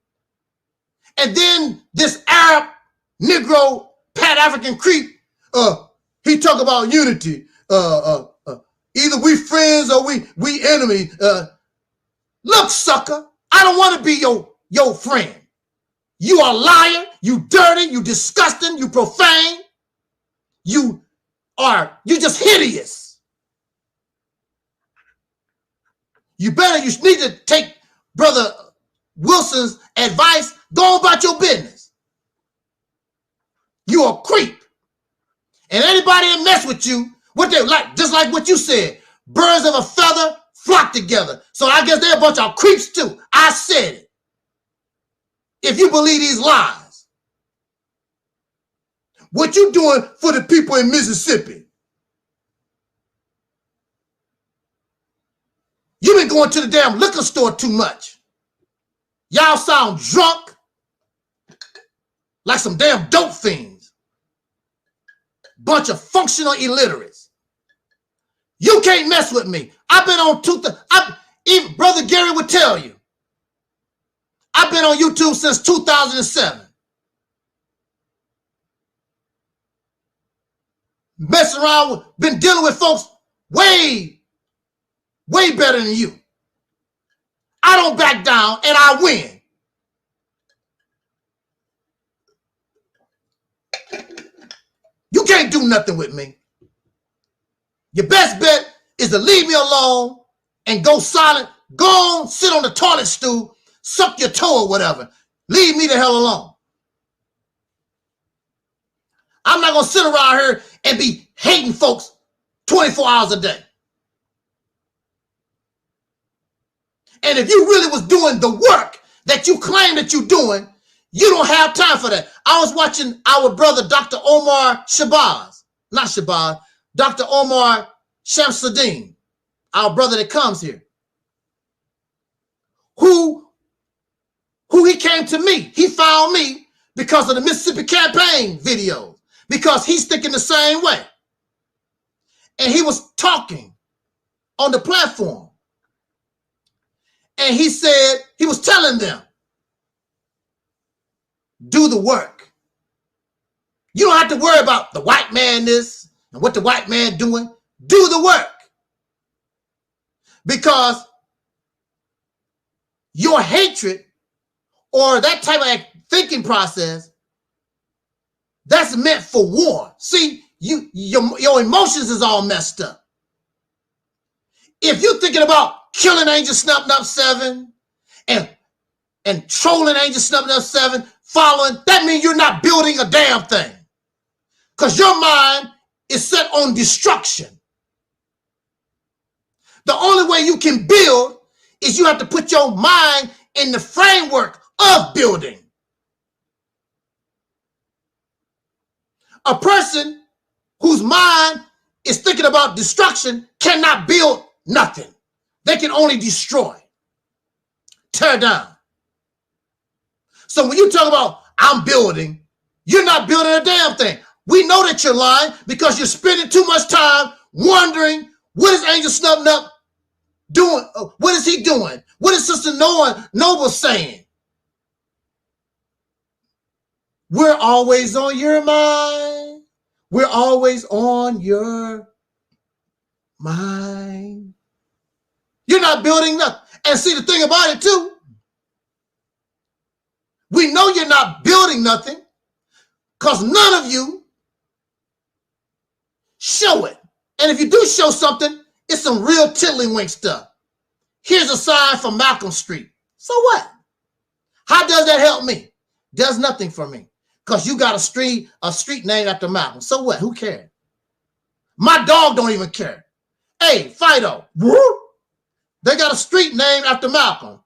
And then this Arab, Negro, Pat African creep, he talk about unity. Either we friends or we enemy. Look, sucker, I don't want to be your friend. You are a liar. You dirty. You disgusting. You profane. You just hideous. You need to take Brother Wilson's advice. Go about your business. You a creep. And anybody that mess with you, what they like, just like what you said, birds of a feather flock together. So I guess they're a bunch of creeps too. I said it. If you believe these lies, what you doing for the people in Mississippi? You've been going to the damn liquor store too much. Y'all sound drunk like some damn dope fiends. Bunch of functional illiterates. You can't mess with me. I've been on even Brother Gary would tell you. I've been on YouTube since 2007. Messing around, been dealing with folks way better than you. I don't back down and I win. You can't do nothing with me. Your best bet is to leave me alone and go silent. Go on, sit on the toilet stool, suck your toe or whatever. Leave me the hell alone. I'm not going to sit around here and be hating folks 24 hours a day. And if you really was doing the work that you claim that you're doing, you don't have time for that. I was watching our brother, Dr. Omar Shabazz, not Shabazz, Dr. Omar Shamsuddin, our brother that comes here, who he came to me. He found me because of the Mississippi campaign videos, because he's thinking the same way. And he was talking on the platform. And he said, he was telling them, do the work. You don't have to worry about the white man this and what the white man doing. Do the work. Because your hatred or that type of thinking process, that's meant for war. See, your emotions is all messed up. If you're thinking about killing Angel Snub Nub 7 and trolling Angel Snub Nub 7, following, that means you're not building a damn thing. Because your mind is set on destruction. The only way you can build is you have to put your mind in the framework of building. A person whose mind is thinking about destruction cannot build nothing. They can only destroy, tear down. So when you talk about I'm building, you're not building a damn thing. We know that you're lying because you're spending too much time wondering what is Angel Snub Nub doing? What is he doing? What is Sister Noble saying? We're always on your mind. We're always on your mind. You're not building nothing. And see, the thing about it too, we know you're not building nothing because none of you show it. And if you do show something, it's some real tiddlywink stuff. Here's a sign for Malcolm Street. So what? How does that help me? Does nothing for me. Because you got a street named after Malcolm. So what? Who cares? My dog don't even care. Hey, Fido. They got a street named after Malcolm.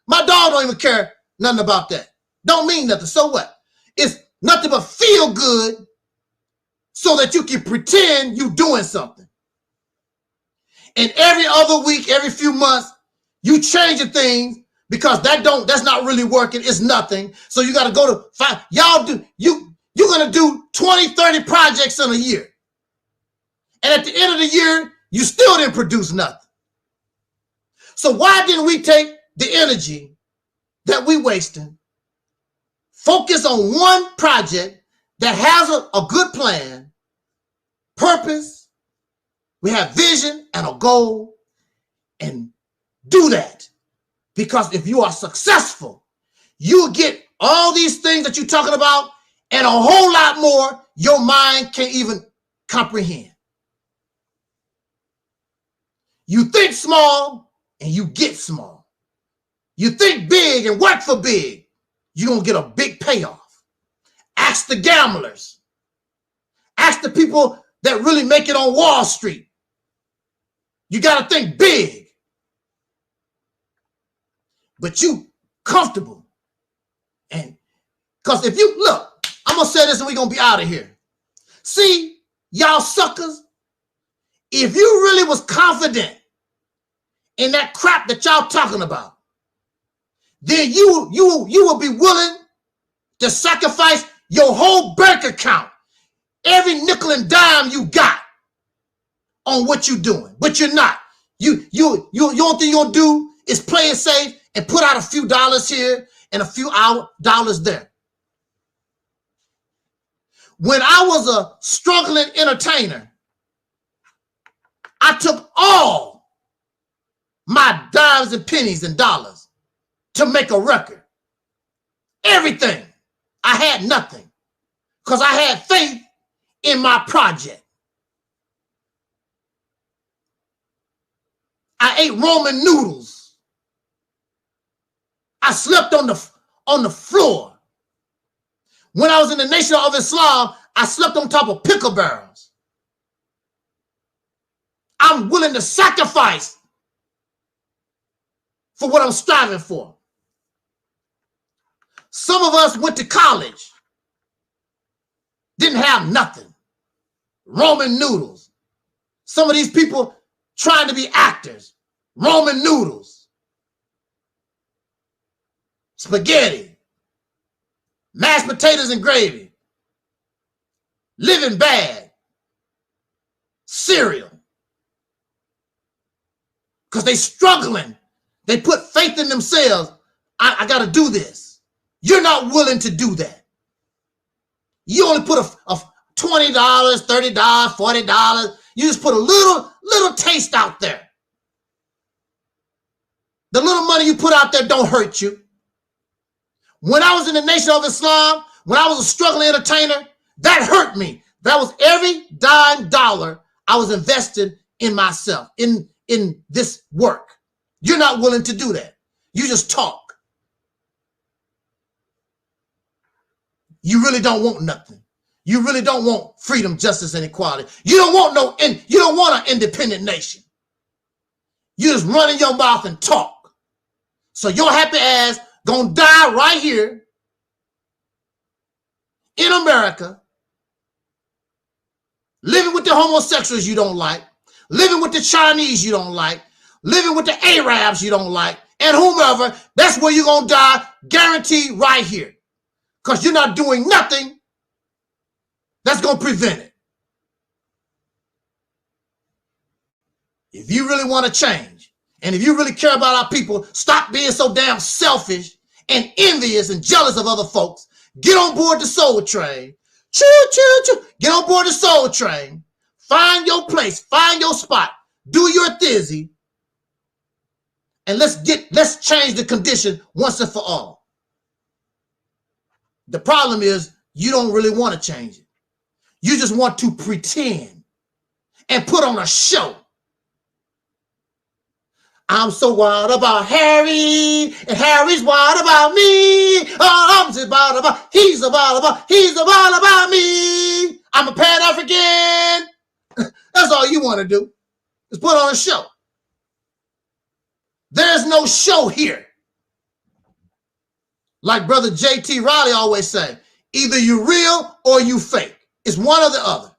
My dog don't even care nothing about that. Don't mean nothing. So what? It's nothing but feel good so that you can pretend you're doing something. And every other week, every few months, you changing things because that's not really working. It's nothing. So you got to go to find you're going to do 20, 30 projects in a year. And at the end of the year, you still didn't produce nothing. So why didn't we take the energy that we wasting, focus on one project that has a good plan, purpose, we have vision and a goal, and do that? Because if you are successful, you'll get all these things that you're talking about and a whole lot more your mind can't even comprehend. You think small and you get small. You think big and work for big, you're going to get a big payoff. Ask the gamblers. Ask the people that really make it on Wall Street. You got to think big. But you comfortable. And because if you look, I'm going to say this and we're going to be out of here. See, y'all suckers, if you really was confident in that crap that y'all talking about, then you will be willing to sacrifice your whole bank account, every nickel and dime you got on what you doing. But you're not. You only thing you're gonna do is play it safe and put out a few dollars here and a few dollars there. When I was a struggling entertainer, I took all my dimes and pennies and dollars to make a record. Everything. I had nothing because I had faith in my project. I ate Roman noodles. I slept on the floor. When I was in the Nation of Islam, I slept on top of pickle barrels. I'm willing to sacrifice for what I'm striving for. Some of us went to college, didn't have nothing. Roman noodles. Some of these people trying to be actors. Roman noodles. Spaghetti. Mashed potatoes and gravy. Living bad. Cereal. Because they struggling. They put faith in themselves. I got to do this. You're not willing to do that. You only put a $20, $30, $40. You just put a little taste out there. The little money you put out there don't hurt you. When I was in the Nation of Islam, when I was a struggling entertainer, that hurt me. That was every dime dollar I was invested in myself, in this work. You're not willing to do that. You just talk. You really don't want nothing. You really don't want freedom, justice, and equality. You don't want you don't want an independent nation. You just run in your mouth and talk. So your happy ass gonna die right here in America, living with the homosexuals you don't like, living with the Chinese you don't like, living with the Arabs you don't like, and whomever. That's where you're gonna die, guaranteed right here. Because you're not doing nothing that's going to prevent it. If you really want to change, and if you really care about our people, stop being so damn selfish and envious and jealous of other folks. Get on board the soul train. Choo, choo, choo. Get on board the soul train. Find your place. Find your spot. Do your thizzy. And let's change the condition once and for all. The problem is you don't really want to change it. You just want to pretend and put on a show. I'm so wild about Harry, and Harry's wild about me. I'm just wild about, he's wild about me. I'm a Pan-African. That's all you want to do is put on a show. There's no show here. Like Brother J.T. Riley always say, either you real or you fake. It's one or the other.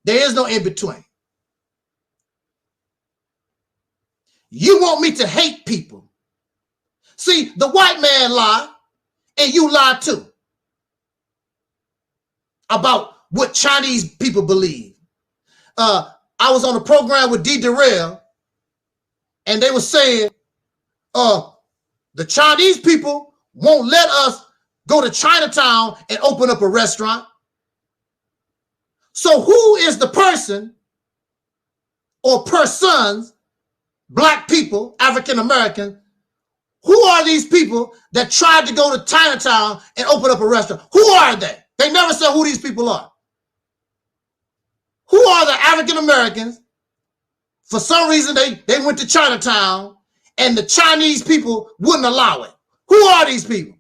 There is no in between. You want me to hate people. See, the white man lied, and you lie too. About what Chinese people believe. I was on a program with D. Durrell, and they were saying, the Chinese people won't let us go to Chinatown and open up a restaurant. So who is the person or persons, black people, African American, who are these people that tried to go to Chinatown and open up a restaurant? Who are they? They never said who these people are. Who are the African Americans For some reason, they went to Chinatown and the Chinese people wouldn't allow it. Who are these people?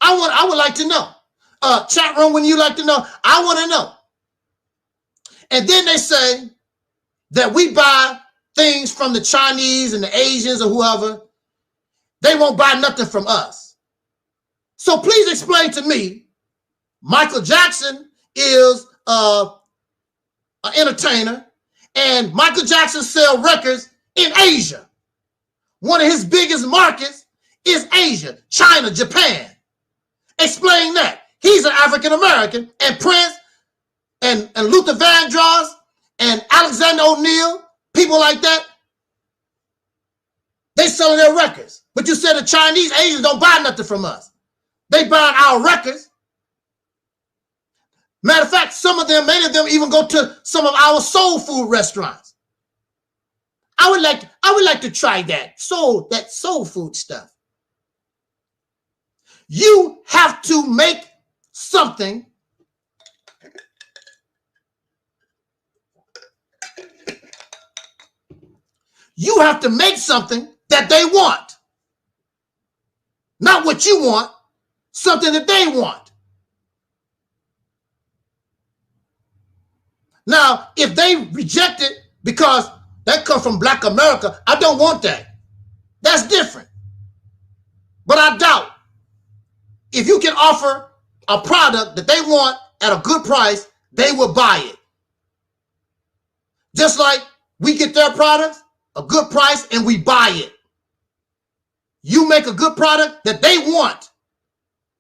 I would like to know. Chat room, when you like to know, I want to know. And then they say that we buy things from the Chinese and the Asians or whoever. They won't buy nothing from us. So please explain to me, Michael Jackson is an entertainer, and Michael Jackson sells records in Asia. One of his biggest markets is Asia, China, Japan. Explain that. He's an African American, and Prince and Luther Vandross and Alexander O'Neal, people like that, they selling their records. But you said the Chinese, Asians don't buy nothing from us. They buy our records. Matter of fact, many of them even go to some of our soul food restaurants. I would like to try that soul food stuff. You have to make something that they want. Not what you want, something that they want. Now, if they reject it because that comes from Black America, I don't want that. That's different. But I doubt if you can offer a product that they want at a good price, they will buy it. Just like we get their products, a good price, and we buy it. You make a good product that they want,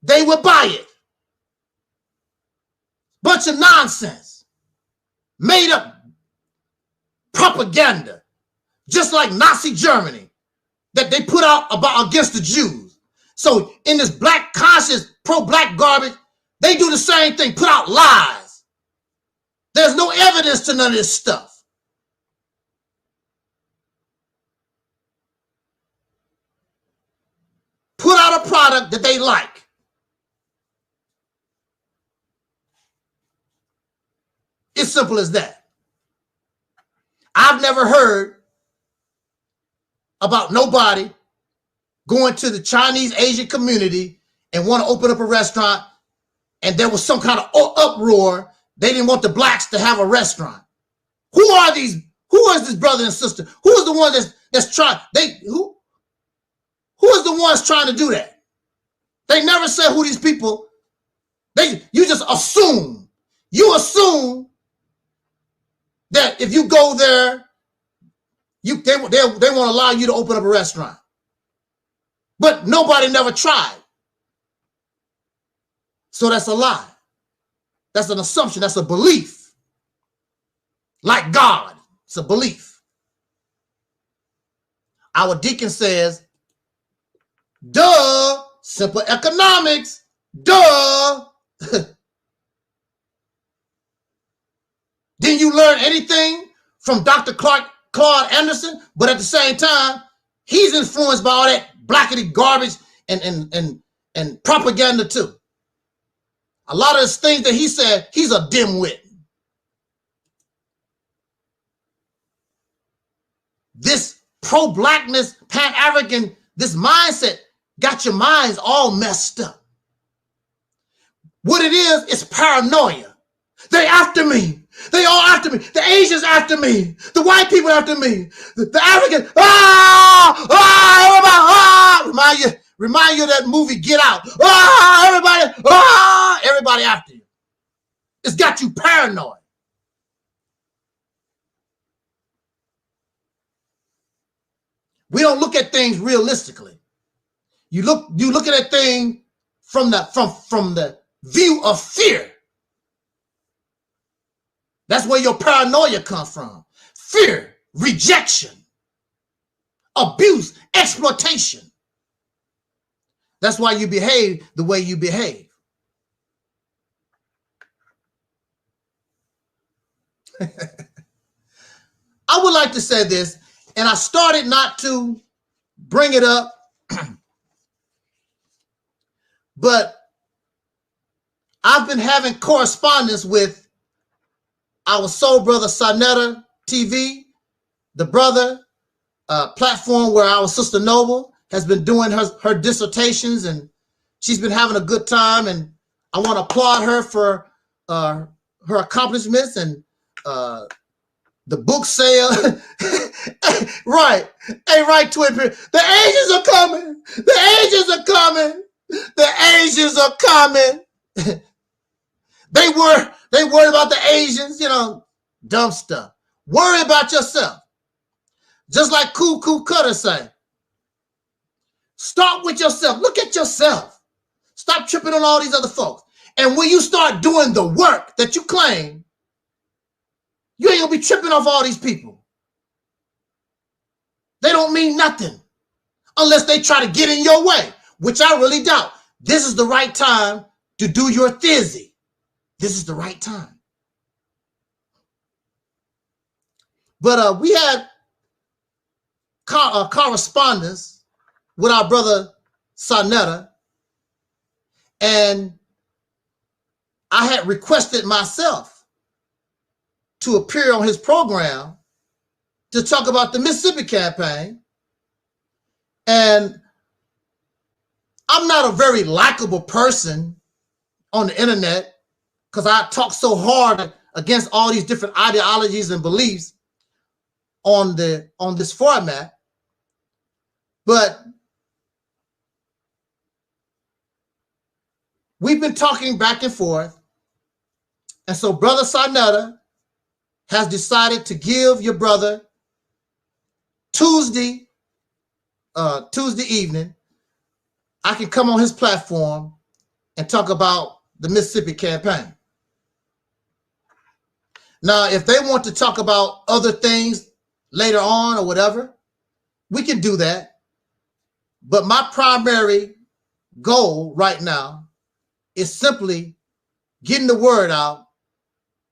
they will buy it. Bunch of nonsense. Made up propaganda, just like Nazi Germany, that they put out against the Jews. So in this black conscious, pro-black garbage, they do the same thing, put out lies. There's no evidence to none of this stuff. Put out a product that they like. It's simple as that. I've never heard about nobody going to the Chinese Asian community and want to open up a restaurant, and there was some kind of uproar. They didn't want the blacks to have a restaurant. Who are these? Who is this brother and sister? Who is the one that's trying? Who is the ones trying to do that? They never said who these people. You just assume. You assume that if you go there, they won't allow you to open up a restaurant. But nobody never tried. So that's a lie. That's an assumption. That's a belief. Like God, it's a belief. Our deacon says, duh, simple economics, duh. Didn't you learn anything from Dr. Claude Anderson? But at the same time, he's influenced by all that blackety garbage and propaganda too. A lot of the things that he said, he's a dimwit. This pro-blackness, Pan-African, this mindset got your minds all messed up. What it is paranoia. They after me. They all after me. The Asians after me. The white people after me. The African. Everybody. Remind you of that movie Get Out. Everybody after you. It's got you paranoid. We don't look at things realistically. You look at that thing from the view of fear. That's where your paranoia comes from. Fear, rejection, abuse, exploitation. That's why you behave the way you behave. I would like to say this, and I started not to bring it up, but I've been having correspondence with our soul brother Sonetta TV, the brother platform where our sister Noble has been doing her dissertations, and she's been having a good time, and I want to applaud her for her accomplishments and the book sale. Right. Hey, right, Twin Peaks. The Asians are coming. The Asians are coming. The Asians are coming. They worry about the Asians, you know, dumb stuff. Worry about yourself. Just like Cool Cutter say. Start with yourself. Look at yourself. Stop tripping on all these other folks. And when you start doing the work that you claim, you ain't gonna be tripping off all these people. They don't mean nothing unless they try to get in your way, which I really doubt. This is the right time to do your theory. This is the right time. But we had correspondence with our brother Sonetta, and I had requested myself to appear on his program to talk about the Mississippi campaign. And I'm not a very likable person on the internet because I talk so hard against all these different ideologies and beliefs on this format. But we've been talking back and forth. And so Brother Sonetta has decided to give your brother Tuesday evening, I can come on his platform and talk about the Mississippi campaign. Now, if they want to talk about other things later on or whatever, we can do that. But my primary goal right now is simply getting the word out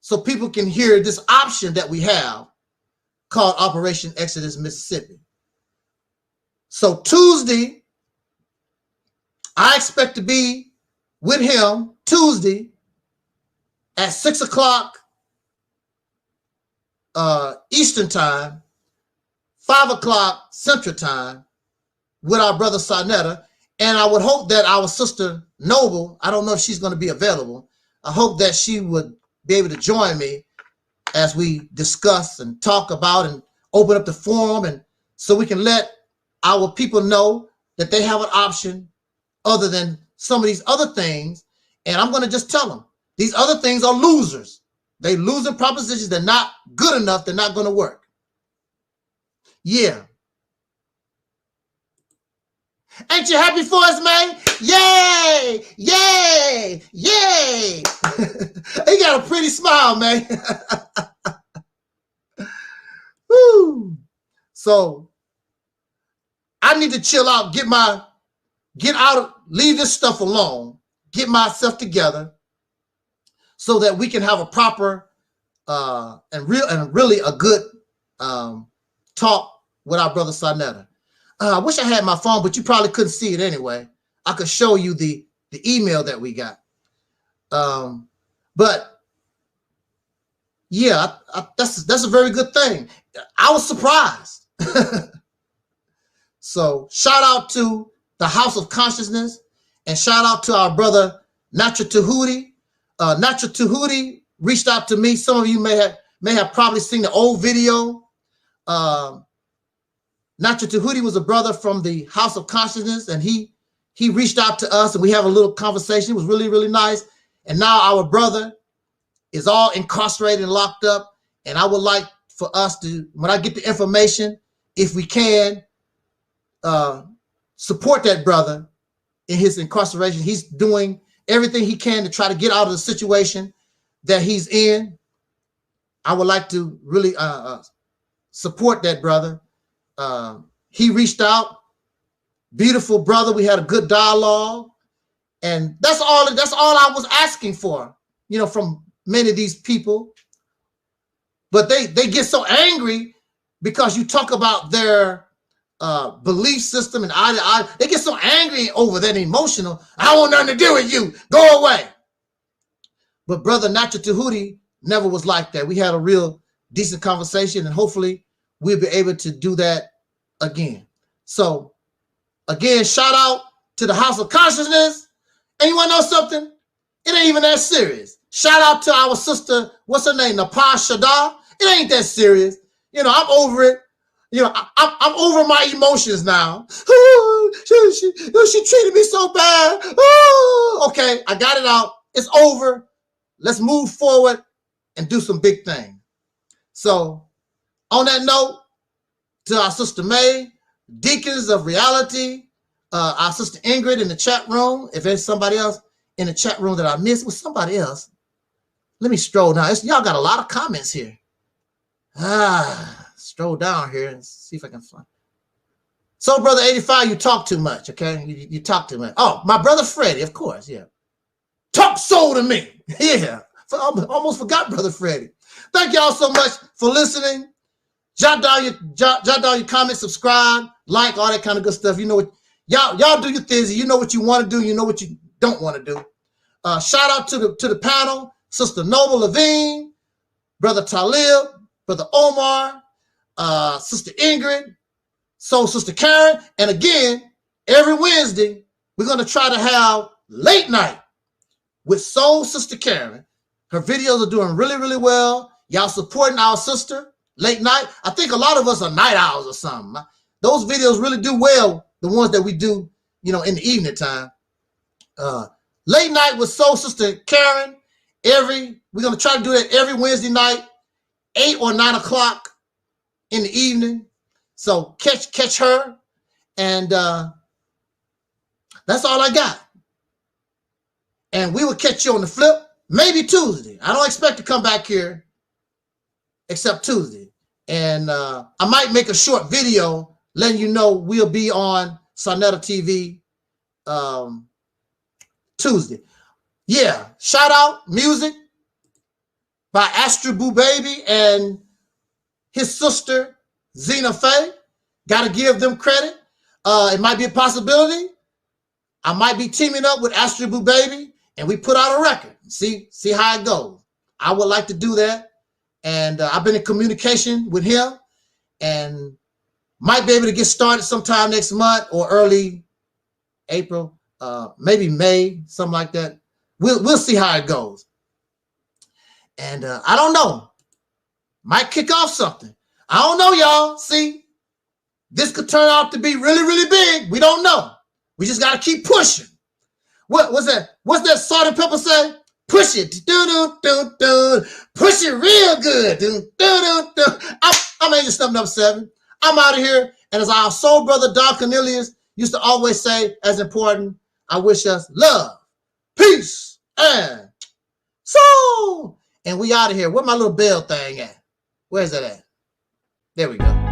so people can hear this option that we have called Operation Exodus Mississippi. So Tuesday, I expect to be with him Tuesday at 6 o'clock Eastern time, 5 o'clock Central time with our brother Sonetta. And I would hope that our sister Noble, I don't know if she's going to be available. I hope that she would be able to join me as we discuss and talk about and open up the forum, and so we can let our people know that they have an option other than some of these other things. And I'm going to just tell them these other things are losers. They losing propositions. They're not good enough. They're not going to work. Yeah. Ain't you happy for us, man? Yay! Yay! Yay! He got a pretty smile, man. Woo. So I need to chill out, leave this stuff alone, get myself together so that we can have a proper and really a good talk with our brother Sonetta. I wish I had my phone, but you probably couldn't see it anyway. I could show you the email that we got. But yeah, that's a very good thing. I was surprised. So shout out to the House of Consciousness and shout out to our brother Natural Tahuti. Natural Tahuti reached out to me. Some of you may have probably seen the old video. Natural Tahuti was a brother from the House of Consciousness, and he reached out to us and we have a little conversation. It was really, really nice. And now our brother is all incarcerated and locked up. And I would like for us to, when I get the information, if we can, support that brother in his incarceration. He's doing everything he can to try to get out of the situation that he's in. I would like to really support that brother. He reached out, beautiful brother. We had a good dialogue, and that's all I was asking for, you know, from many of these people. But they get so angry because you talk about their belief system, and they get so angry over that, emotional. I don't want nothing to do with you. Go away. But brother Natural Tahuti never was like that. We had a real decent conversation, and hopefully we'll be able to do that again. So again, shout out to the House of Consciousness. And you want to know something? It ain't even that serious. Shout out to our sister, what's her name, Napar Shadar. It ain't that serious. You know, I'm over it. You know, I'm over my emotions now. Oh, she treated me so bad. Oh, okay, I got it out. It's over. Let's move forward and do some big things. So, on that note, to our sister May, Deacons of Reality, our sister Ingrid in the chat room. If there's somebody else in the chat room that I missed, with somebody else, let me stroll down. Y'all got a lot of comments here. Stroll down here and see if I can find. So, brother 85, you talk too much, okay? You talk too much. Oh, my brother Freddie, of course, yeah. Talk soul to me. Yeah, almost forgot brother Freddie. Thank y'all so much for listening. Jot down your comments, subscribe, like, all that kind of good stuff. You know what, y'all do your things. You know what you want to do. You know what you don't want to do. Shout out to the panel, Sister Noble Levine, Brother Taalik, Brother Omar, Sister Ingrid, Sister Karen. And again, every Wednesday, we're going to try to have late night with Soul Sister Karen. Her videos are doing really, really well. Y'all supporting our sister late night. I think a lot of us are night owls or something. Those videos really do well, the ones that we do, you know, in the evening time. Late night with Soul Sister Karen. We're going to try to do that every Wednesday night, 8 or 9 o'clock in the evening. So catch her. And that's all I got. And we will catch you on the flip, maybe Tuesday. I don't expect to come back here except Tuesday. And I might make a short video letting you know we'll be on Sonetta TV Tuesday. Yeah, shout out music by Astro Boo Baby and his sister Zena Faye. Got to give them credit. It might be a possibility. I might be teaming up with Astro Boo Baby and we put out a record. See how it goes. I would like to do that. And I've been in communication with him and might be able to get started sometime next month or early April, maybe May, something like that. We'll see how it goes. And I don't know. Might kick off something. I don't know, y'all. See, this could turn out to be really, really big. We don't know. We just got to keep pushing. What's that? What's that Salt and Pepper say? Push it. Push it real good. I'm Agent Step Number 7. I'm out of here. And as our soul brother Don Cornelius used to always say, as important, I wish us love, peace, and soul. And we out of here. Where my little bell thing at? Where's that at? There we go.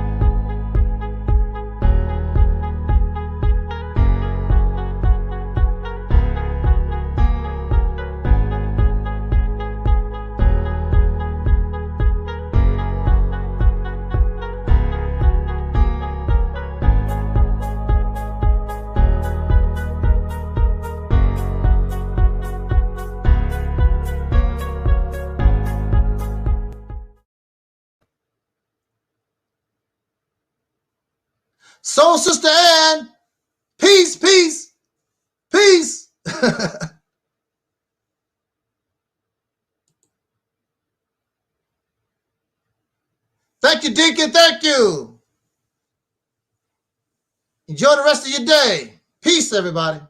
Soul Sister Ann, peace, peace, peace. Thank you, Deacon. Thank you. Enjoy the rest of your day. Peace, everybody.